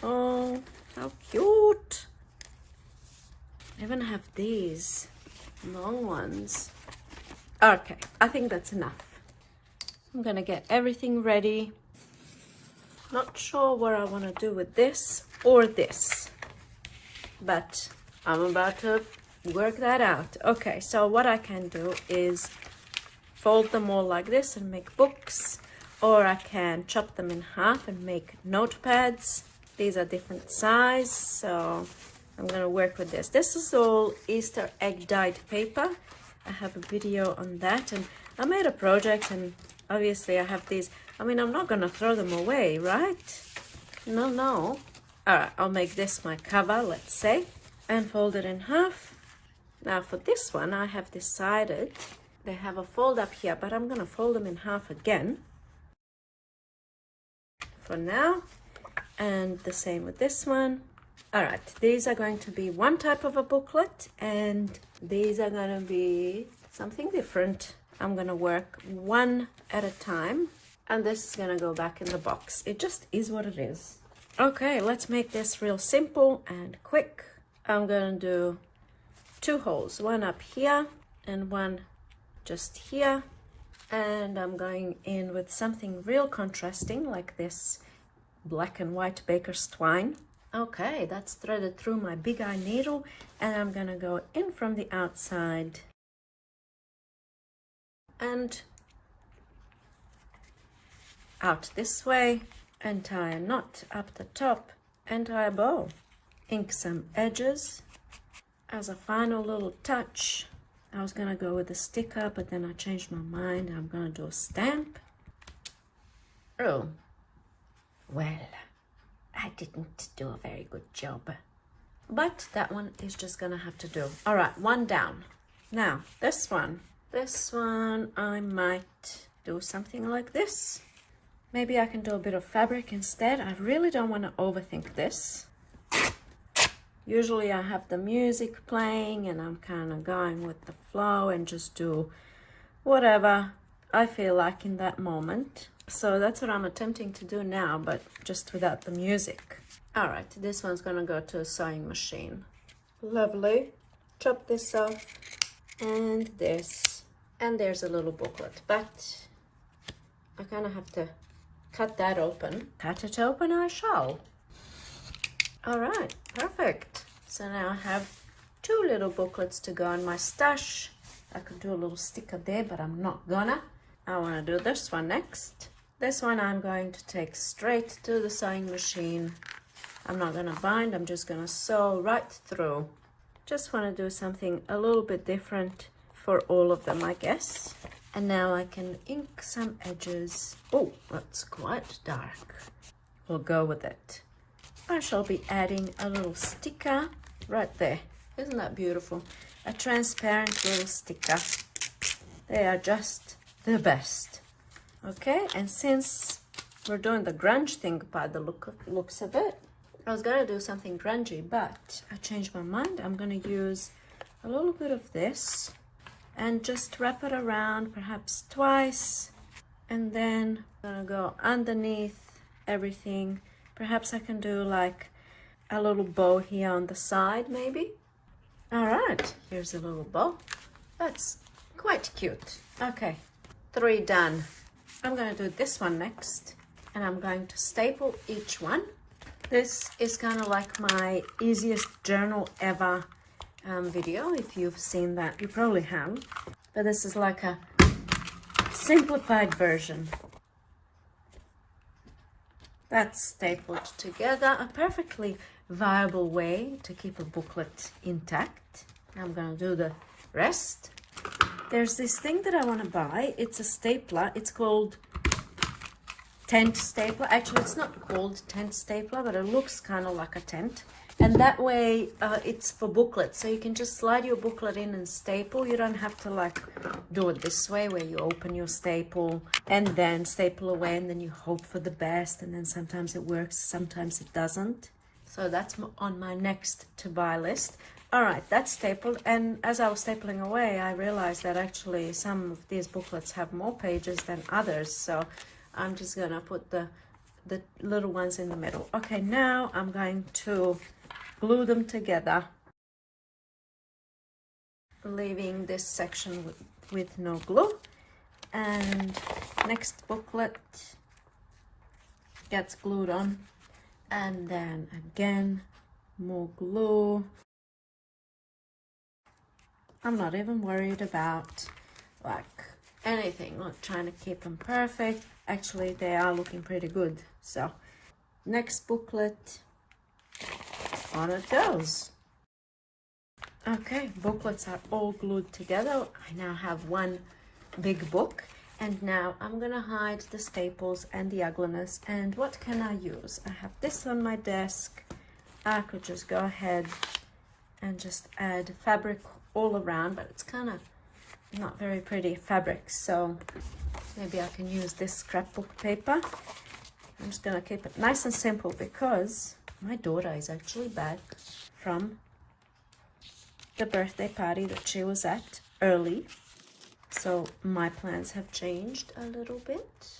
Oh, how cute. I even have these long ones. Okay, I think that's enough. I'm gonna get everything ready. Not sure what I want to do with this or this, but I'm about to work that out. Okay, so what I can do is fold them all like this and make books, or I can chop them in half and make notepads. These are different size, so I'm gonna work with this. This is all Easter egg dyed paper. I have a video on that, and I made a project, and obviously I have these. I mean, I'm not gonna throw them away, right? No. All right, I'll make this my cover, let's say, and fold it in half. Now for this one, I have decided they have a fold up here, but I'm gonna fold them in half again for now. And the same with this one. All right, these are going to be one type of a booklet, and these are gonna be something different. I'm gonna work one at a time, and this is gonna go back in the box. It just is what it is. Okay, let's make this real simple and quick. I'm gonna do 2 holes, one up here and one just here. And I'm going in with something real contrasting like this black and white baker's twine. Okay, that's threaded through my big eye needle, and I'm gonna go in from the outside and out this way, and tie a knot up the top and tie a bow. Ink some edges as a final little touch. I was gonna go with a sticker, but then I changed my mind. I'm gonna do a stamp. Oh, well, I didn't do a very good job, but that one is just gonna have to do. All right, one down. Now this one I might do something like this. Maybe I can do a bit of fabric instead. I really don't want to overthink this. Usually I have the music playing and I'm kind of going with the flow and just do whatever I feel like in that moment. So that's what I'm attempting to do now, but just without the music. All right, this one's gonna go to a sewing machine. Lovely. Chop this off and this. And there's a little booklet, but I kind of have to cut that open. Cut it open I shall. All right, perfect. So now I have 2 little booklets to go in my stash. I could do a little sticker there, but I'm not gonna. I want to do this one next. This one I'm going to take straight to the sewing machine. I'm not gonna bind, I'm just gonna sew right through. Just want to do something a little bit different for all of them, I guess. And now I can ink some edges. Oh, that's quite dark. We'll go with it. I shall be adding a little sticker right there. Isn't that beautiful? A transparent little sticker. They are just the best. Okay, and since we're doing the grunge thing by the looks of it, I was gonna do something grungy, but I changed my mind. I'm gonna use a little bit of this and just wrap it around perhaps twice, and then I'm gonna go underneath everything. Perhaps I can do like a little bow here on the side, maybe. All right, here's a little bow. That's quite cute. Okay, 3 done. I'm gonna do this one next, and I'm going to staple each one. This is kind of like my easiest journal ever video. If you've seen that, you probably have. But this is like a simplified version. That's stapled together, a perfectly viable way to keep a booklet intact. I'm gonna do the rest. There's this thing that I want to buy. It's a stapler. It's called tent stapler. Actually, it's not called tent stapler, but it looks kind of like a tent. And that way, it's for booklets. So you can just slide your booklet in and staple. You don't have to like do it this way where you open your staple and then staple away and then you hope for the best. And then sometimes it works, sometimes it doesn't. So that's on my next to buy list. All right, that's stapled. And as I was stapling away, I realized that actually some of these booklets have more pages than others. So I'm just gonna put the little ones in the middle. Okay, now I'm going to glue them together, leaving this section with no glue. And next booklet gets glued on, and then again more glue. I'm not even worried about like anything, not trying to keep them perfect. Actually, they are looking pretty good. So next booklet, on it goes. Okay, booklets are all glued together. I now have one big book, and now I'm gonna hide the staples and the ugliness. And what can I use? I have this on my desk. I could just go ahead and just add fabric all around, but it's kind of not very pretty fabric, so maybe I can use this scrapbook paper. I'm just gonna keep it nice and simple because my daughter is actually back from the birthday party that she was at early, so my plans have changed a little bit,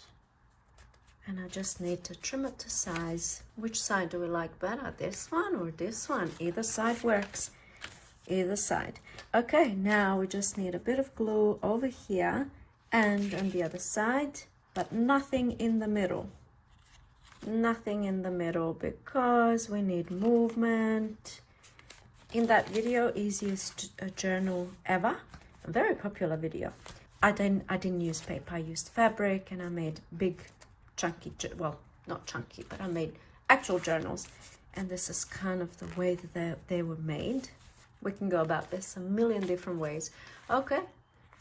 and I just need to trim it to size. Which side do we like better, this one or this one? Either side works. Either side. Okay, now we just need a bit of glue over here and on the other side, but nothing in the middle. Nothing in the middle because we need movement. In that video, easiest journal ever, a very popular video. I didn't use paper, I used fabric, and I made big chunky, well, not chunky, but I made actual journals, and this is kind of the way that they were made. We can go about this a million different ways. Okay,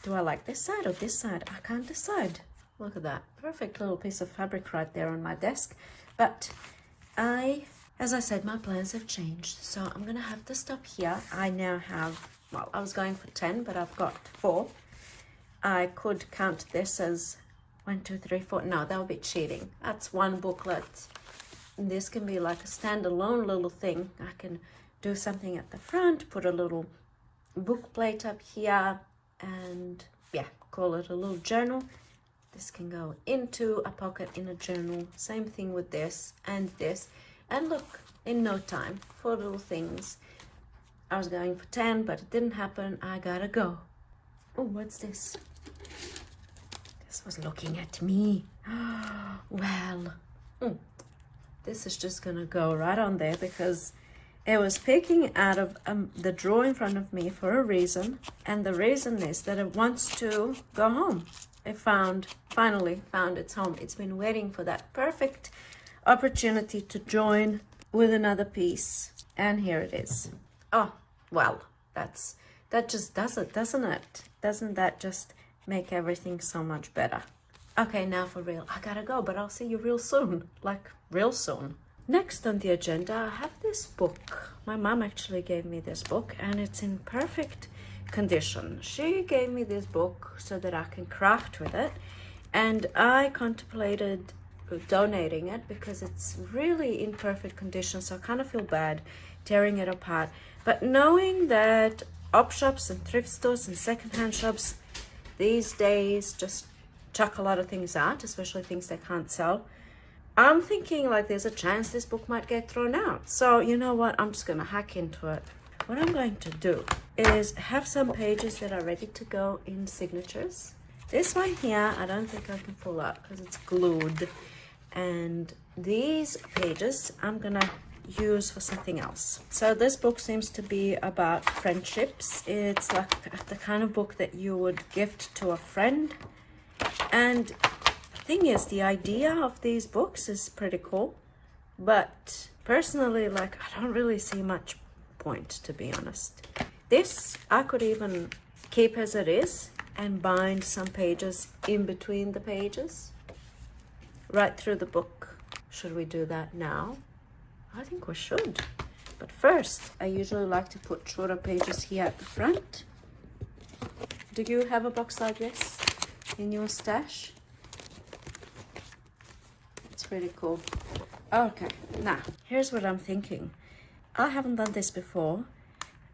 do I like this side or this side? I can't decide. Look at that, perfect little piece of fabric right there on my desk. But as I said, my plans have changed, so I'm gonna have to stop here. I now have, well, I was going for 10, but I've got 4. I could count this as 1, 2, 3, 4. No, that would be cheating. That's one booklet. And this can be like a standalone little thing. I can do something at the front, put a little book plate up here, and yeah, call it a little journal. This can go into a pocket in a journal. Same thing with this and this. And look, in no time, 4 little things. I was going for 10, but it didn't happen. I gotta go. Oh, what's this? This was looking at me. Well, this is just gonna go right on there because it was picking out of the drawer in front of me for a reason. And the reason is that it wants to go home. It finally found its home. It's been waiting for that perfect opportunity to join with another piece. And here it is. Oh, well, that just does it, doesn't it? Doesn't that just make everything so much better? Okay, now for real. I gotta go, but I'll see you real soon. Like, real soon. Next on the agenda, I have this book. My mom actually gave me this book, and it's in perfect condition. She gave me this book so that I can craft with it, and I contemplated donating it because it's really in perfect condition, so I kind of feel bad tearing it apart. But knowing that op shops and thrift stores and secondhand shops these days just chuck a lot of things out, especially things they can't sell, I'm thinking like there's a chance this book might get thrown out. So you know what, I'm just gonna hack into it. What I'm going to do is have some pages that are ready to go in signatures. This one here, I don't think I can pull out because it's glued. And these pages I'm gonna use for something else. So this book seems to be about friendships. It's like the kind of book that you would gift to a friend. And the thing is, the idea of these books is pretty cool. But personally, like, I don't really see much point, to be honest. This I could even keep as it is and bind some pages in between the pages right through the book. Should we do that now? I think we should. But first, I usually like to put shorter pages here at the front. Do you have a box like this in your stash? It's pretty cool. Okay, now here's what I'm thinking. I haven't done this before,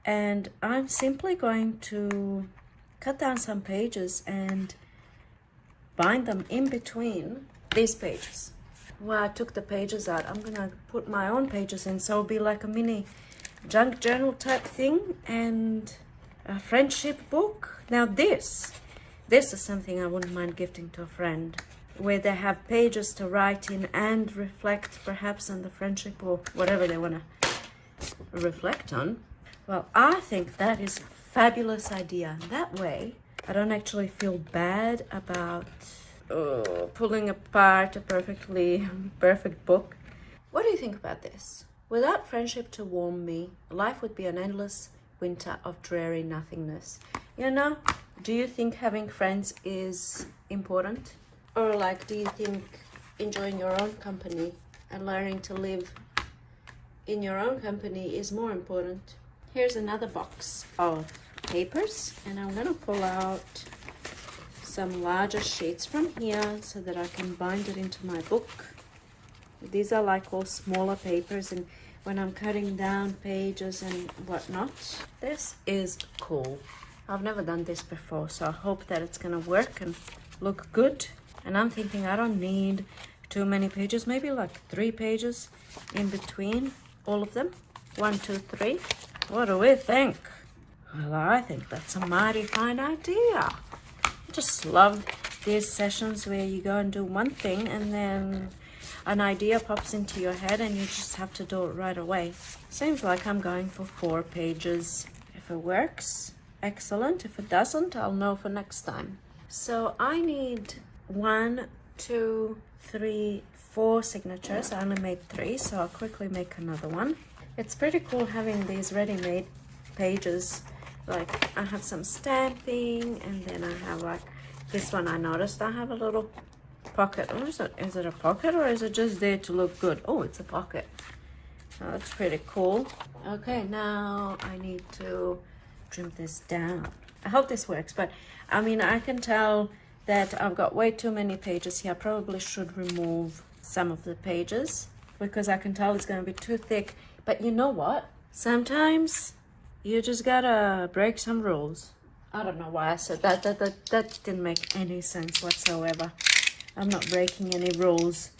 and I'm simply going to cut down some pages and bind them in between these pages. Where I took the pages out, I'm gonna put my own pages in, so it'll be like a mini junk journal type thing and a friendship book. Now this is something I wouldn't mind gifting to a friend, where they have pages to write in and reflect perhaps on the friendship or whatever they want to reflect on. Well, I think that is a fabulous idea. That way I don't actually feel bad about pulling apart a perfect book. What do you think about this? Without friendship to warm me, life would be an endless winter of dreary nothingness. You know, do you think having friends is important? Or like, do you think enjoying your own company and learning to live in your own company is more important? Here's another box of papers, and I'm gonna pull out some larger sheets from here so that I can bind it into my book. These are like all smaller papers, and when I'm cutting down pages and whatnot, this is cool. I've never done this before, so I hope that it's gonna work and look good. And I'm thinking I don't need too many pages, maybe like 3 pages in between all of them. 1, 2, 3. What do we think? Well, I think that's a mighty fine idea. I just love these sessions where you go and do one thing and then an idea pops into your head and you just have to do it right away. Seems like I'm going for 4 pages. If it works, excellent. If it doesn't, I'll know for next time. So I need 1, 2, 3, 4 signatures. I only made 3, so I'll quickly make another one. It's pretty cool having these ready-made pages. Like, I have some stamping, and then I have like this one. I noticed I have a little pocket. Or is it a pocket, or is it just there to look good? Oh, it's a pocket. Oh, that's pretty cool. Okay, now I need to trim this down. I hope this works, but I mean, I can tell that I've got way too many pages here. I probably should remove some of the pages because I can tell it's going to be too thick. But you know what? Sometimes you just gotta break some rules. I don't know why I said that. That didn't make any sense whatsoever. I'm not breaking any rules.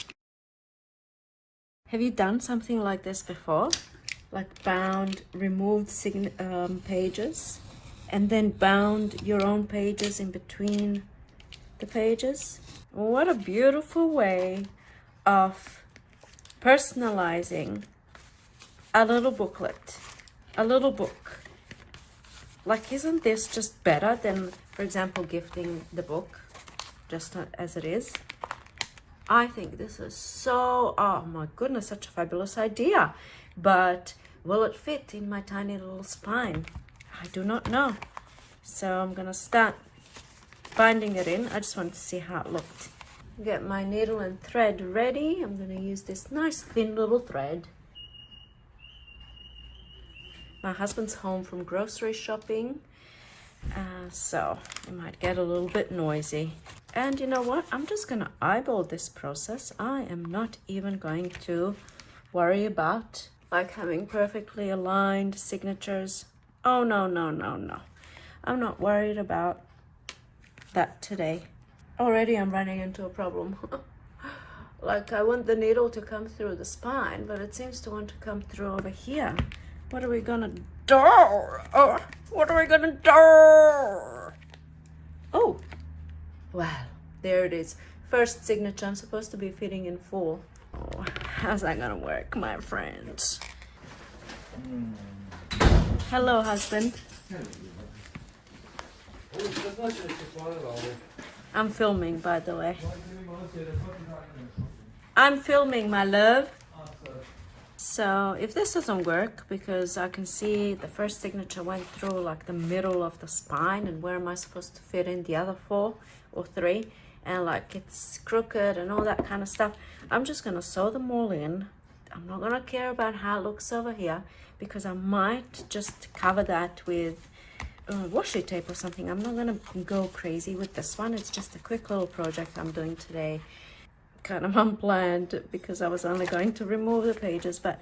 Have you done something like this before? Like bound, removed pages, and then bound your own pages in between the pages? What a beautiful way of personalizing a little booklet, a little book. Like, isn't this just better than, for example, gifting the book just as it is? I think this is so, oh my goodness, such a fabulous idea. But will it fit in my tiny little spine? I do not know. So I'm gonna start binding it in. I just want to see how it looked. Get my needle and thread ready. I'm gonna use this nice thin little thread. My husband's home from grocery shopping, so it might get a little bit noisy. And you know what? I'm just gonna eyeball this process. I am not even going to worry about like having perfectly aligned signatures. Oh, no, no, no, no. I'm not worried about that today. Already I'm running into a problem. Like, I want the needle to come through the spine, but it seems to want to come through over here. What are we gonna do? Oh, what are we gonna do? Oh, well, there it is. First signature. I'm supposed to be fitting in 4. Oh, how's that gonna work, my friends? Hello, husband. I'm filming, by the way. I'm filming, my love. So if this doesn't work, because I can see the first signature went through like the middle of the spine, and where am I supposed to fit in the other 4 or 3, and like it's crooked and all that kind of stuff, I'm just gonna sew them all in. I'm not gonna care about how it looks over here, because I might just cover that with washi tape or something. I'm not gonna go crazy with this one. It's just a quick little project I'm doing today, kind of unplanned, because I was only going to remove the pages, but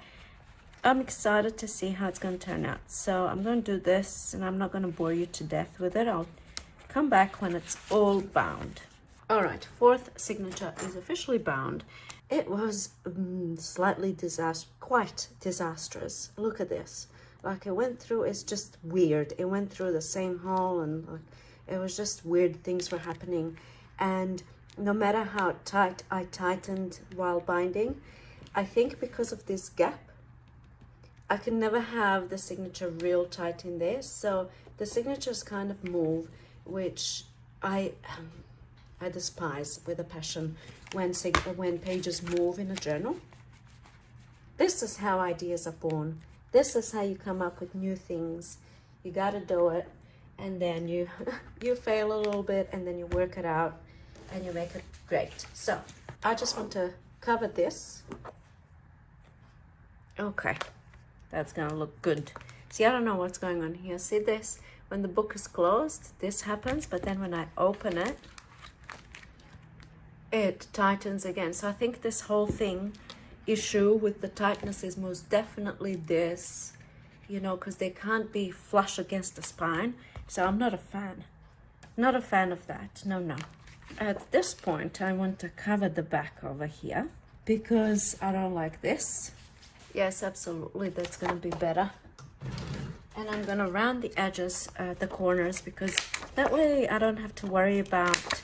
I'm excited to see how it's going to turn out. So I'm going to do this, and I'm not going to bore you to death with it. I'll come back when it's all bound. All right, 4th signature is officially bound. It was slightly quite disastrous. Look at this. Like, it went through, it's just weird. It went through the same hole, and like, it was just weird things were happening. And no matter how tight I tightened while binding, I think because of this gap, I can never have the signature real tight in there. So the signatures kind of move, which I despise with a passion when pages move in a journal. This is how ideas are born. This is how you come up with new things. You gotta do it, and then you fail a little bit, and then you work it out, and you make it great. So I just want to cover this. Okay, that's gonna look good. See, I don't know what's going on here. See this? When the book is closed, this happens, but then when I open it, it tightens again. So I think this whole thing issue with the tightness is most definitely this, you know, because they can't be flush against the spine. So I'm not a fan. Not a fan of that. No, no. At this point, I want to cover the back over here because I don't like this. Yes, absolutely, that's going to be better. And I'm going to round the edges, the corners, because that way I don't have to worry about,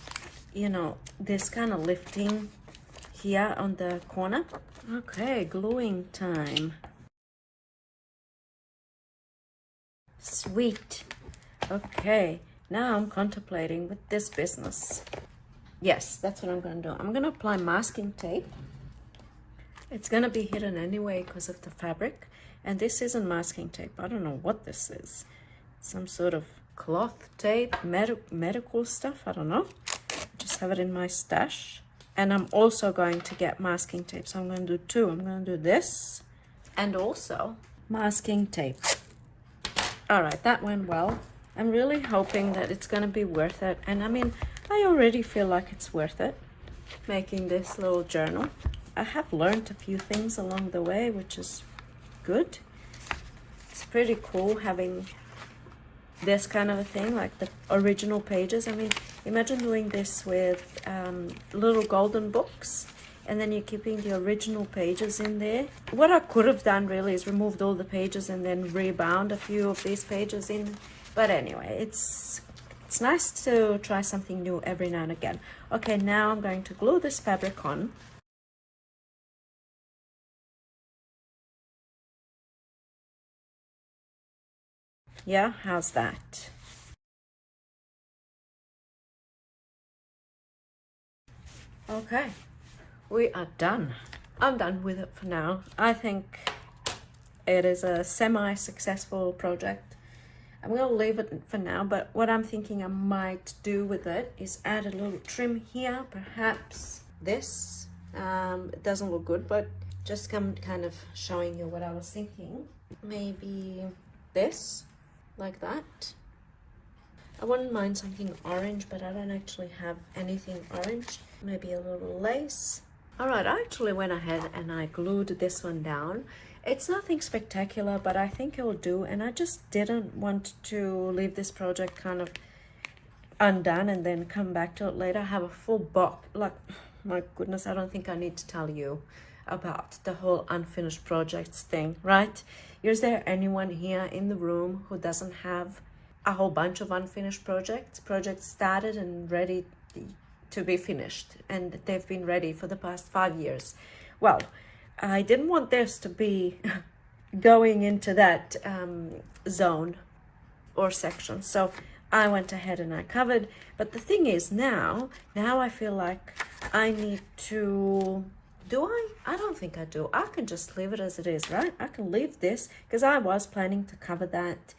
you know, this kind of lifting here on the corner. Okay, gluing time. Sweet. Okay, now I'm contemplating with this business. Yes, that's what I'm going to do. I'm going to apply masking tape. It's going to be hidden anyway because of the fabric. And this isn't masking tape. I don't know what this is. Some sort of cloth tape, medical stuff. I don't know. Just have it in my stash. And I'm also going to get masking tape. So I'm going to do 2. I'm going to do this and also masking tape. All right, that went well. I'm really hoping that it's going to be worth it. And I mean, I already feel like it's worth it making this little journal. I have learned a few things along the way, which is good. It's pretty cool having this kind of a thing, like the original pages. I mean, imagine doing this with little golden books, and then you're keeping the original pages in there. What I could have done really is removed all the pages and then rebound a few of these pages in. But anyway, it's nice to try something new every now and again. Okay, now I'm going to glue this fabric on. Yeah, how's that? Okay, we are done. I'm done with it for now. I think it is a semi-successful project. I'm going to leave it for now, but what I'm thinking I might do with it is add a little trim here, perhaps this. It doesn't look good, but just kind of showing you what I was thinking. Maybe this. Like that. I wouldn't mind something orange, but I don't actually have anything orange. Maybe a little lace. All right, I actually went ahead and I glued this one down. It's nothing spectacular, but I think it will do, and I just didn't want to leave this project kind of undone and then come back to it later. I have a full box. Like, my goodness, I don't think I need to tell you about the whole unfinished projects thing, right? Is there anyone here in the room who doesn't have a whole bunch of unfinished projects started and ready to be finished, and they've been ready for the past 5 years? Well, I didn't want this to be going into that zone or section, so I went ahead and I covered. But the thing is, now I feel like I need to... Do I? I don't think I do. I can just leave it as it is, right? I can leave this because I was planning to cover that.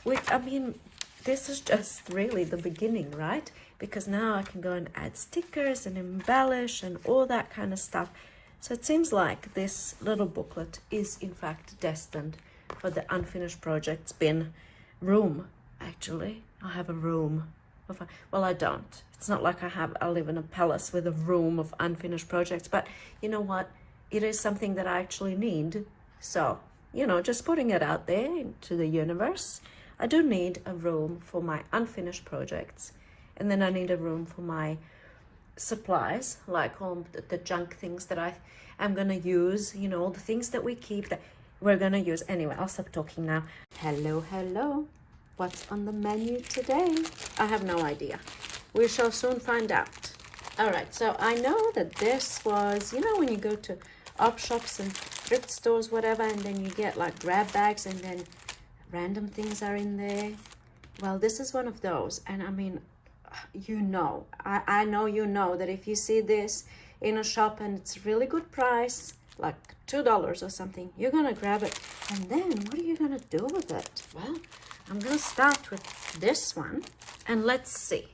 I mean, this is just really the beginning, right? Because now I can go and add stickers and embellish and all that kind of stuff. So it seems like this little booklet is in fact destined for the unfinished projects bin room. Actually, I have a room. Well, I don't. It's not like I live in a palace with a room of unfinished projects, but you know what? It is something that I actually need. So, you know, just putting it out there into the universe. I do need a room for my unfinished projects, and then I need a room for my supplies, like all the junk things that I am gonna use, you know, all the things that we keep that we're gonna use. Anyway, I'll stop talking now. Hello. What's on the menu today? I have no idea. We shall soon find out. All right, so I know that this was, you know, when you go to op shops and thrift stores, whatever, and then you get like grab bags and then random things are in there. Well, this is one of those. And I mean, you know, I know you know that if you see this in a shop and it's a really good price, like $2 or something, you're gonna grab it. And then what are you gonna do with it? Well, I'm gonna start with this one, and let's see.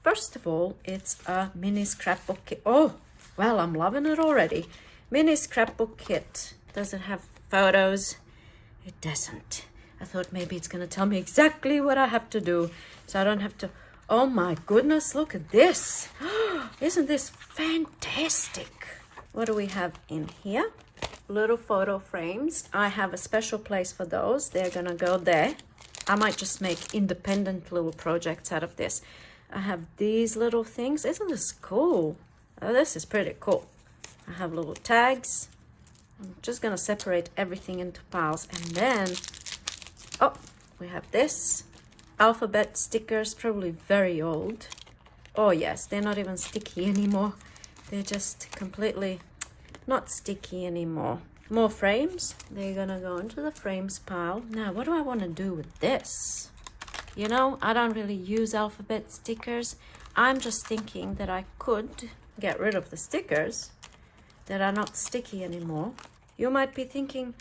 First of all, it's a mini scrapbook kit. Oh, well, I'm loving it already. Mini scrapbook kit. Does it have photos? It doesn't. I thought maybe it's gonna tell me exactly what I have to do, so I don't have to. Oh my goodness, look at this. Isn't this fantastic? What do we have in here? Little photo frames. I have a special place for those. They're gonna go there. I might just make independent little projects out of this. I have these little things. Isn't this cool? Oh, this is pretty cool. I have little tags. I'm just gonna separate everything into piles, and then, oh, we have this. Alphabet stickers, probably very old. Oh yes, they're not even sticky anymore. They're just completely not sticky anymore. More frames. They're gonna go into the frames pile. Now, what do I want to do with this? You know, I don't really use alphabet stickers. I'm just thinking that I could get rid of the stickers that are not sticky anymore. You might be thinking,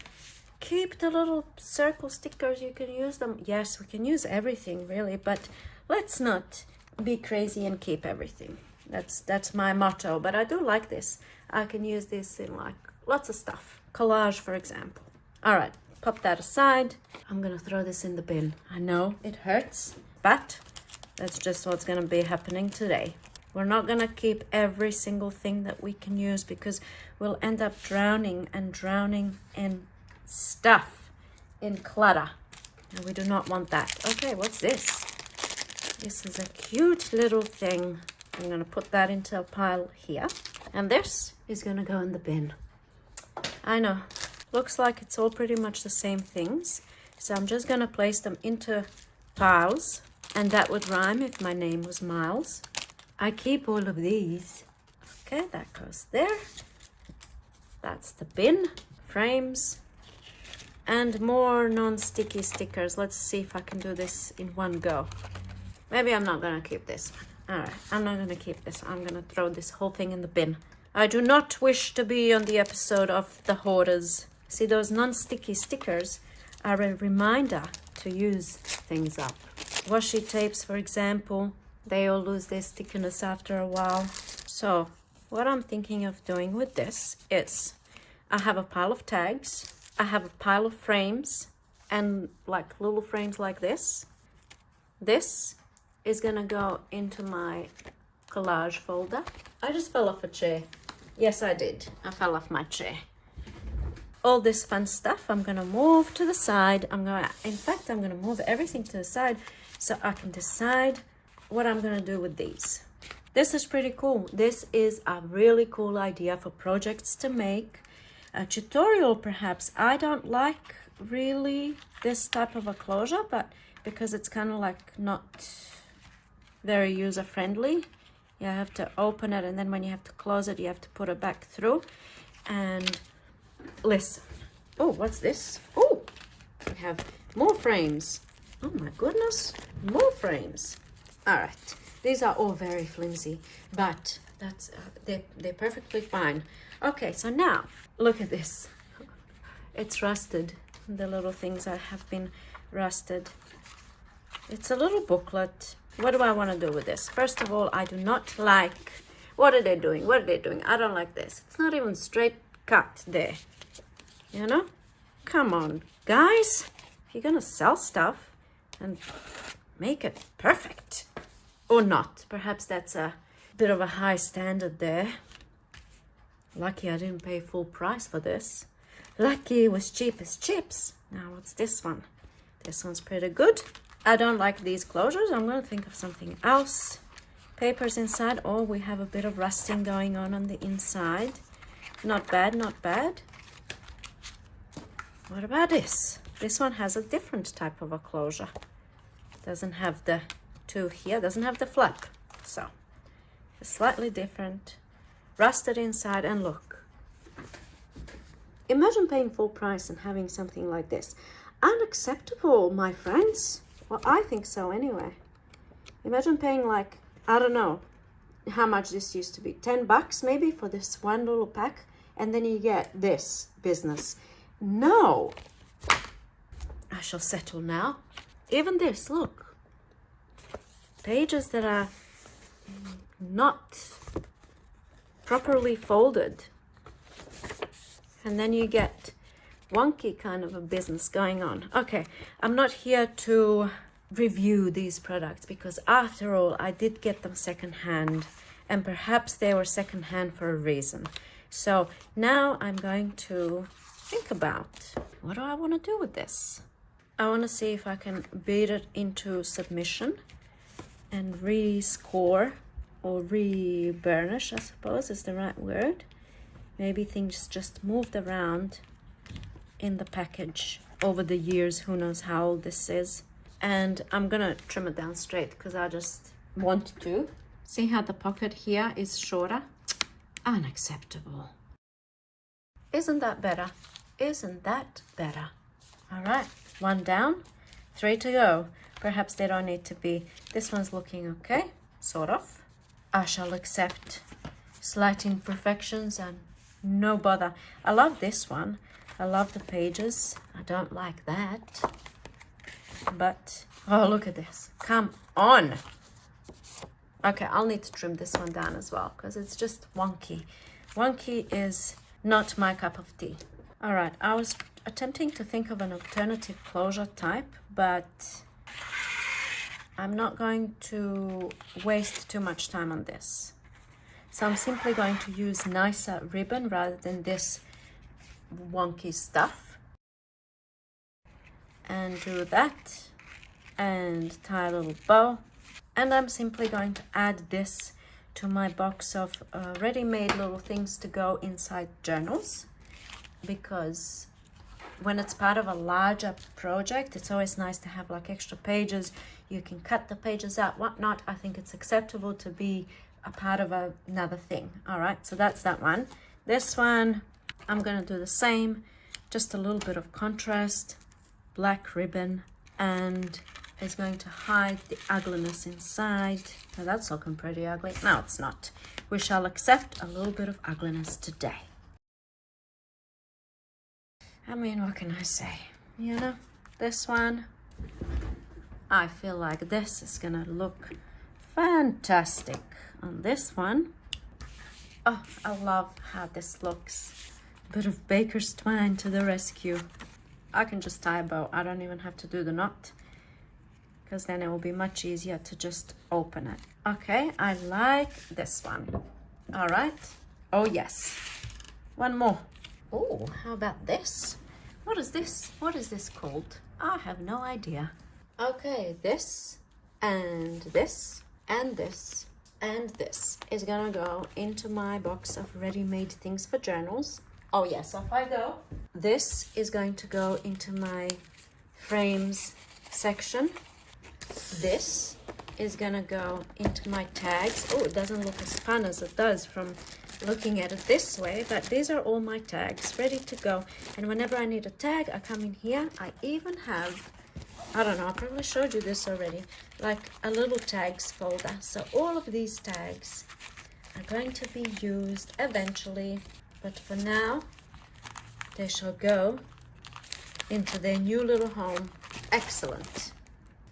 keep the little circle stickers, you can use them. Yes, we can use everything really, but let's not be crazy and keep everything. That's my motto, but I do like this. I can use this in like lots of stuff. Collage, for example. All right, pop that aside. I'm gonna throw this in the bin. I know it hurts, but That's just what's going to be happening today. We're not going to keep every single thing that we can use because we'll end up drowning in stuff, in clutter. And we do not want that. Okay, what's this? This is a cute little thing. I'm going to put that into a pile here. And this is going to go in the bin. I know. Looks like it's all pretty much the same things. So I'm just going to place them into piles. And that would rhyme if my name was Miles. I keep all of these. Okay, that goes there. That's the bin. Frames. And more non-sticky stickers. Let's see if I can do this in one go. Maybe I'm not going to keep this one. All right, I'm not going to keep this. I'm going to throw this whole thing in the bin. I do not wish to be on the episode of the hoarders. See, those non-sticky stickers are a reminder to use things up. Washi tapes, for example, they all lose their stickiness after a while. So what I'm thinking of doing with this is I have a pile of tags. I have a pile of frames and like little frames like this. This is gonna go into my collage folder. I just fell off a chair. Yes, I did. I fell off my chair. All this fun stuff I'm gonna move to the side. In fact, I'm gonna move everything to the side so I can decide what I'm gonna do with these. This is pretty cool. This is a really cool idea for projects to make. A tutorial perhaps. I don't like really this type of a closure, but because it's kind of like not very user-friendly. You have to open it, and then when you have to close it, you have to put it back through. And listen. Oh, what's this? Oh, we have more frames. Oh my goodness, more frames. All right, these are all very flimsy, but that's they're perfectly fine. Okay, so now look at this. It's rusted. The little things have been rusted. It's a little booklet. What do I want to do with this? First of all, I do not like... What are they doing? What are they doing? I don't like this. It's not even straight cut there. You know? Come on, guys. If you're going to sell stuff, and make it perfect. Or not. Perhaps that's a bit of a high standard there. Lucky I didn't pay full price for this. Lucky it was cheap as chips. Now, what's this one? This one's pretty good. I don't like these closures. I'm going to think of something else. Papers inside. Oh, we have a bit of rusting going on the inside. Not bad, not bad. What about this? This one has a different type of a closure. Doesn't have the two here. Doesn't have the flap. So, it's slightly different. Rusted inside, and look. Imagine paying full price and having something like this. Unacceptable, my friends. Well, I think so anyway. Imagine paying like, I don't know how much this used to be. 10 bucks maybe for this one little pack. And then you get this business. No. I shall settle now. Even this, look. Pages that are not properly folded. And then you get wonky kind of a business going on. Okay, I'm not here to review these products because after all, I did get them secondhand, and perhaps they were secondhand for a reason. So now I'm going to think about, what do I want to do with this? I want to see if I can beat it into submission and re-score or re-burnish, I suppose is the right word. Maybe things just moved around in the package over the years. Who knows how old this is. And I'm gonna trim it down straight because I just want to. See how the pocket here is shorter? Unacceptable. Isn't that better? Isn't that better? All right, 1 down, 3 to go. Perhaps they don't need to be. This one's looking okay, sort of. I shall accept slight imperfections and no bother. I love this one. I love the pages. I don't like that. But, oh, look at this. Come on. Okay, I'll need to trim this one down as well because it's just wonky. Wonky is not my cup of tea. All right, I was attempting to think of an alternative closure type, but I'm not going to waste too much time on this. So I'm simply going to use nicer ribbon rather than this wonky stuff. And do that. And tie a little bow. And I'm simply going to add this to my box of ready-made little things to go inside journals. Because when it's part of a larger project, it's always nice to have like extra pages. You can cut the pages out, whatnot. I think it's acceptable to be a part of another thing. All right, so that's that one. This one, I'm gonna do the same, just a little bit of contrast, black ribbon, and it's going to hide the ugliness inside. Now that's looking pretty ugly. No, it's not. We shall accept a little bit of ugliness today. I mean, what can I say? You know, this one, I feel like this is gonna look fantastic on this one. Oh, I love how this looks. A bit of baker's twine to the rescue. I can just tie a bow. I don't even have to do the knot, because then it will be much easier to just open it. Okay, I like this one. All right. Oh, yes. One more. Oh, how about this? What is this? What is this called? I have no idea. Okay, this and this and this and this is gonna go into my box of ready-made things for journals. Oh yes, off I go. This is going to go into my frames section. This is gonna go into my tags. Oh, it doesn't look as fun as it does from looking at it this way, but these are all my tags ready to go. And whenever I need a tag, I come in here. I even have, I don't know, I probably showed you this already, like a little tags folder. So all of these tags are going to be used eventually, but for now they shall go into their new little home. Excellent.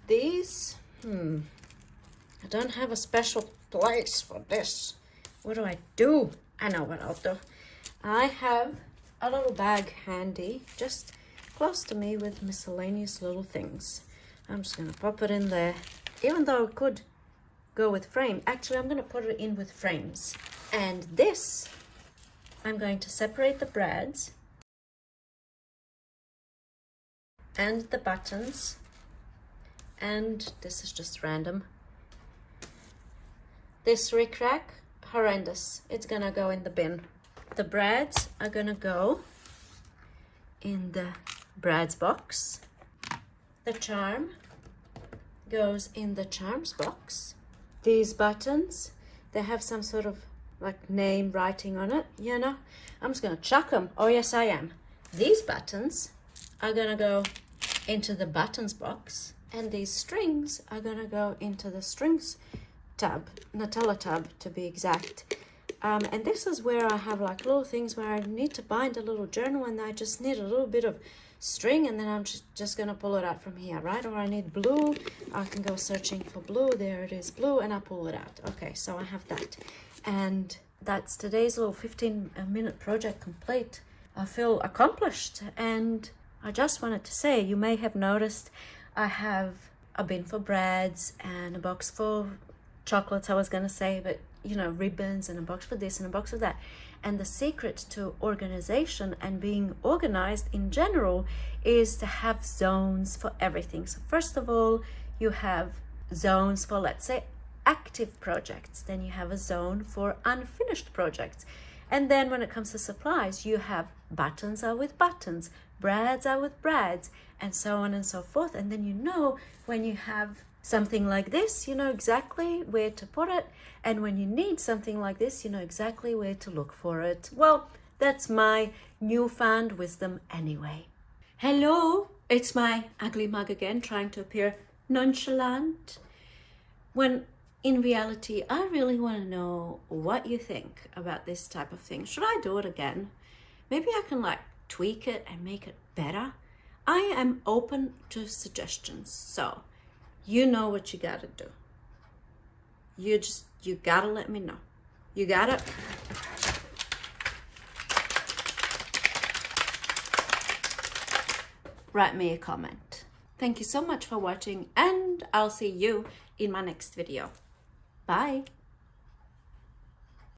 These, I don't have a special place for this. What do I do? I know what I'll do. I have a little bag handy, just close to me, with miscellaneous little things. I'm just gonna pop it in there. Even though it could go with frame, actually I'm gonna put it in with frames. And this, I'm going to separate the brads and the buttons. And this is just random. This rickrack, horrendous. It's gonna go in the bin. The brads are gonna go in the brads box. The charm goes in the charms box. These buttons, they have some sort of like name writing on it, you know. I'm just gonna chuck them. Oh yes, I am. These buttons are gonna go into the buttons box, and these strings are gonna go into the strings tab, Natasa tab to be exact. And this is where I have like little things where I need to bind a little journal, and I just need a little bit of string, and then I'm just gonna pull it out from here, right? Or I need blue, I can go searching for blue. There it is, blue, and I pull it out. Okay, so I have that, and that's today's little 15-minute project complete. I feel accomplished, and I just wanted to say, you may have noticed I have a bin for brads and a box for chocolates, I was gonna say, but you know, ribbons, and a box for this and a box for that. And the secret to organization and being organized in general is to have zones for everything. So first of all, you have zones for, let's say, active projects. Then you have a zone for unfinished projects. And then when it comes to supplies, you have buttons are with buttons, brads are with brads, and so on and so forth. And then you know, when you have something like this, you know exactly where to put it, and when you need something like this, you know exactly where to look for it. Well, that's my newfound wisdom anyway. Hello, it's my ugly mug again, trying to appear nonchalant, when in reality I really want to know what you think about this type of thing. Should I do it again? Maybe I can like tweak it and make it better. I am open to suggestions, so you know what you gotta do. You gotta let me know. You gotta. Write me a comment. Thank you so much for watching, and I'll see you in my next video. Bye!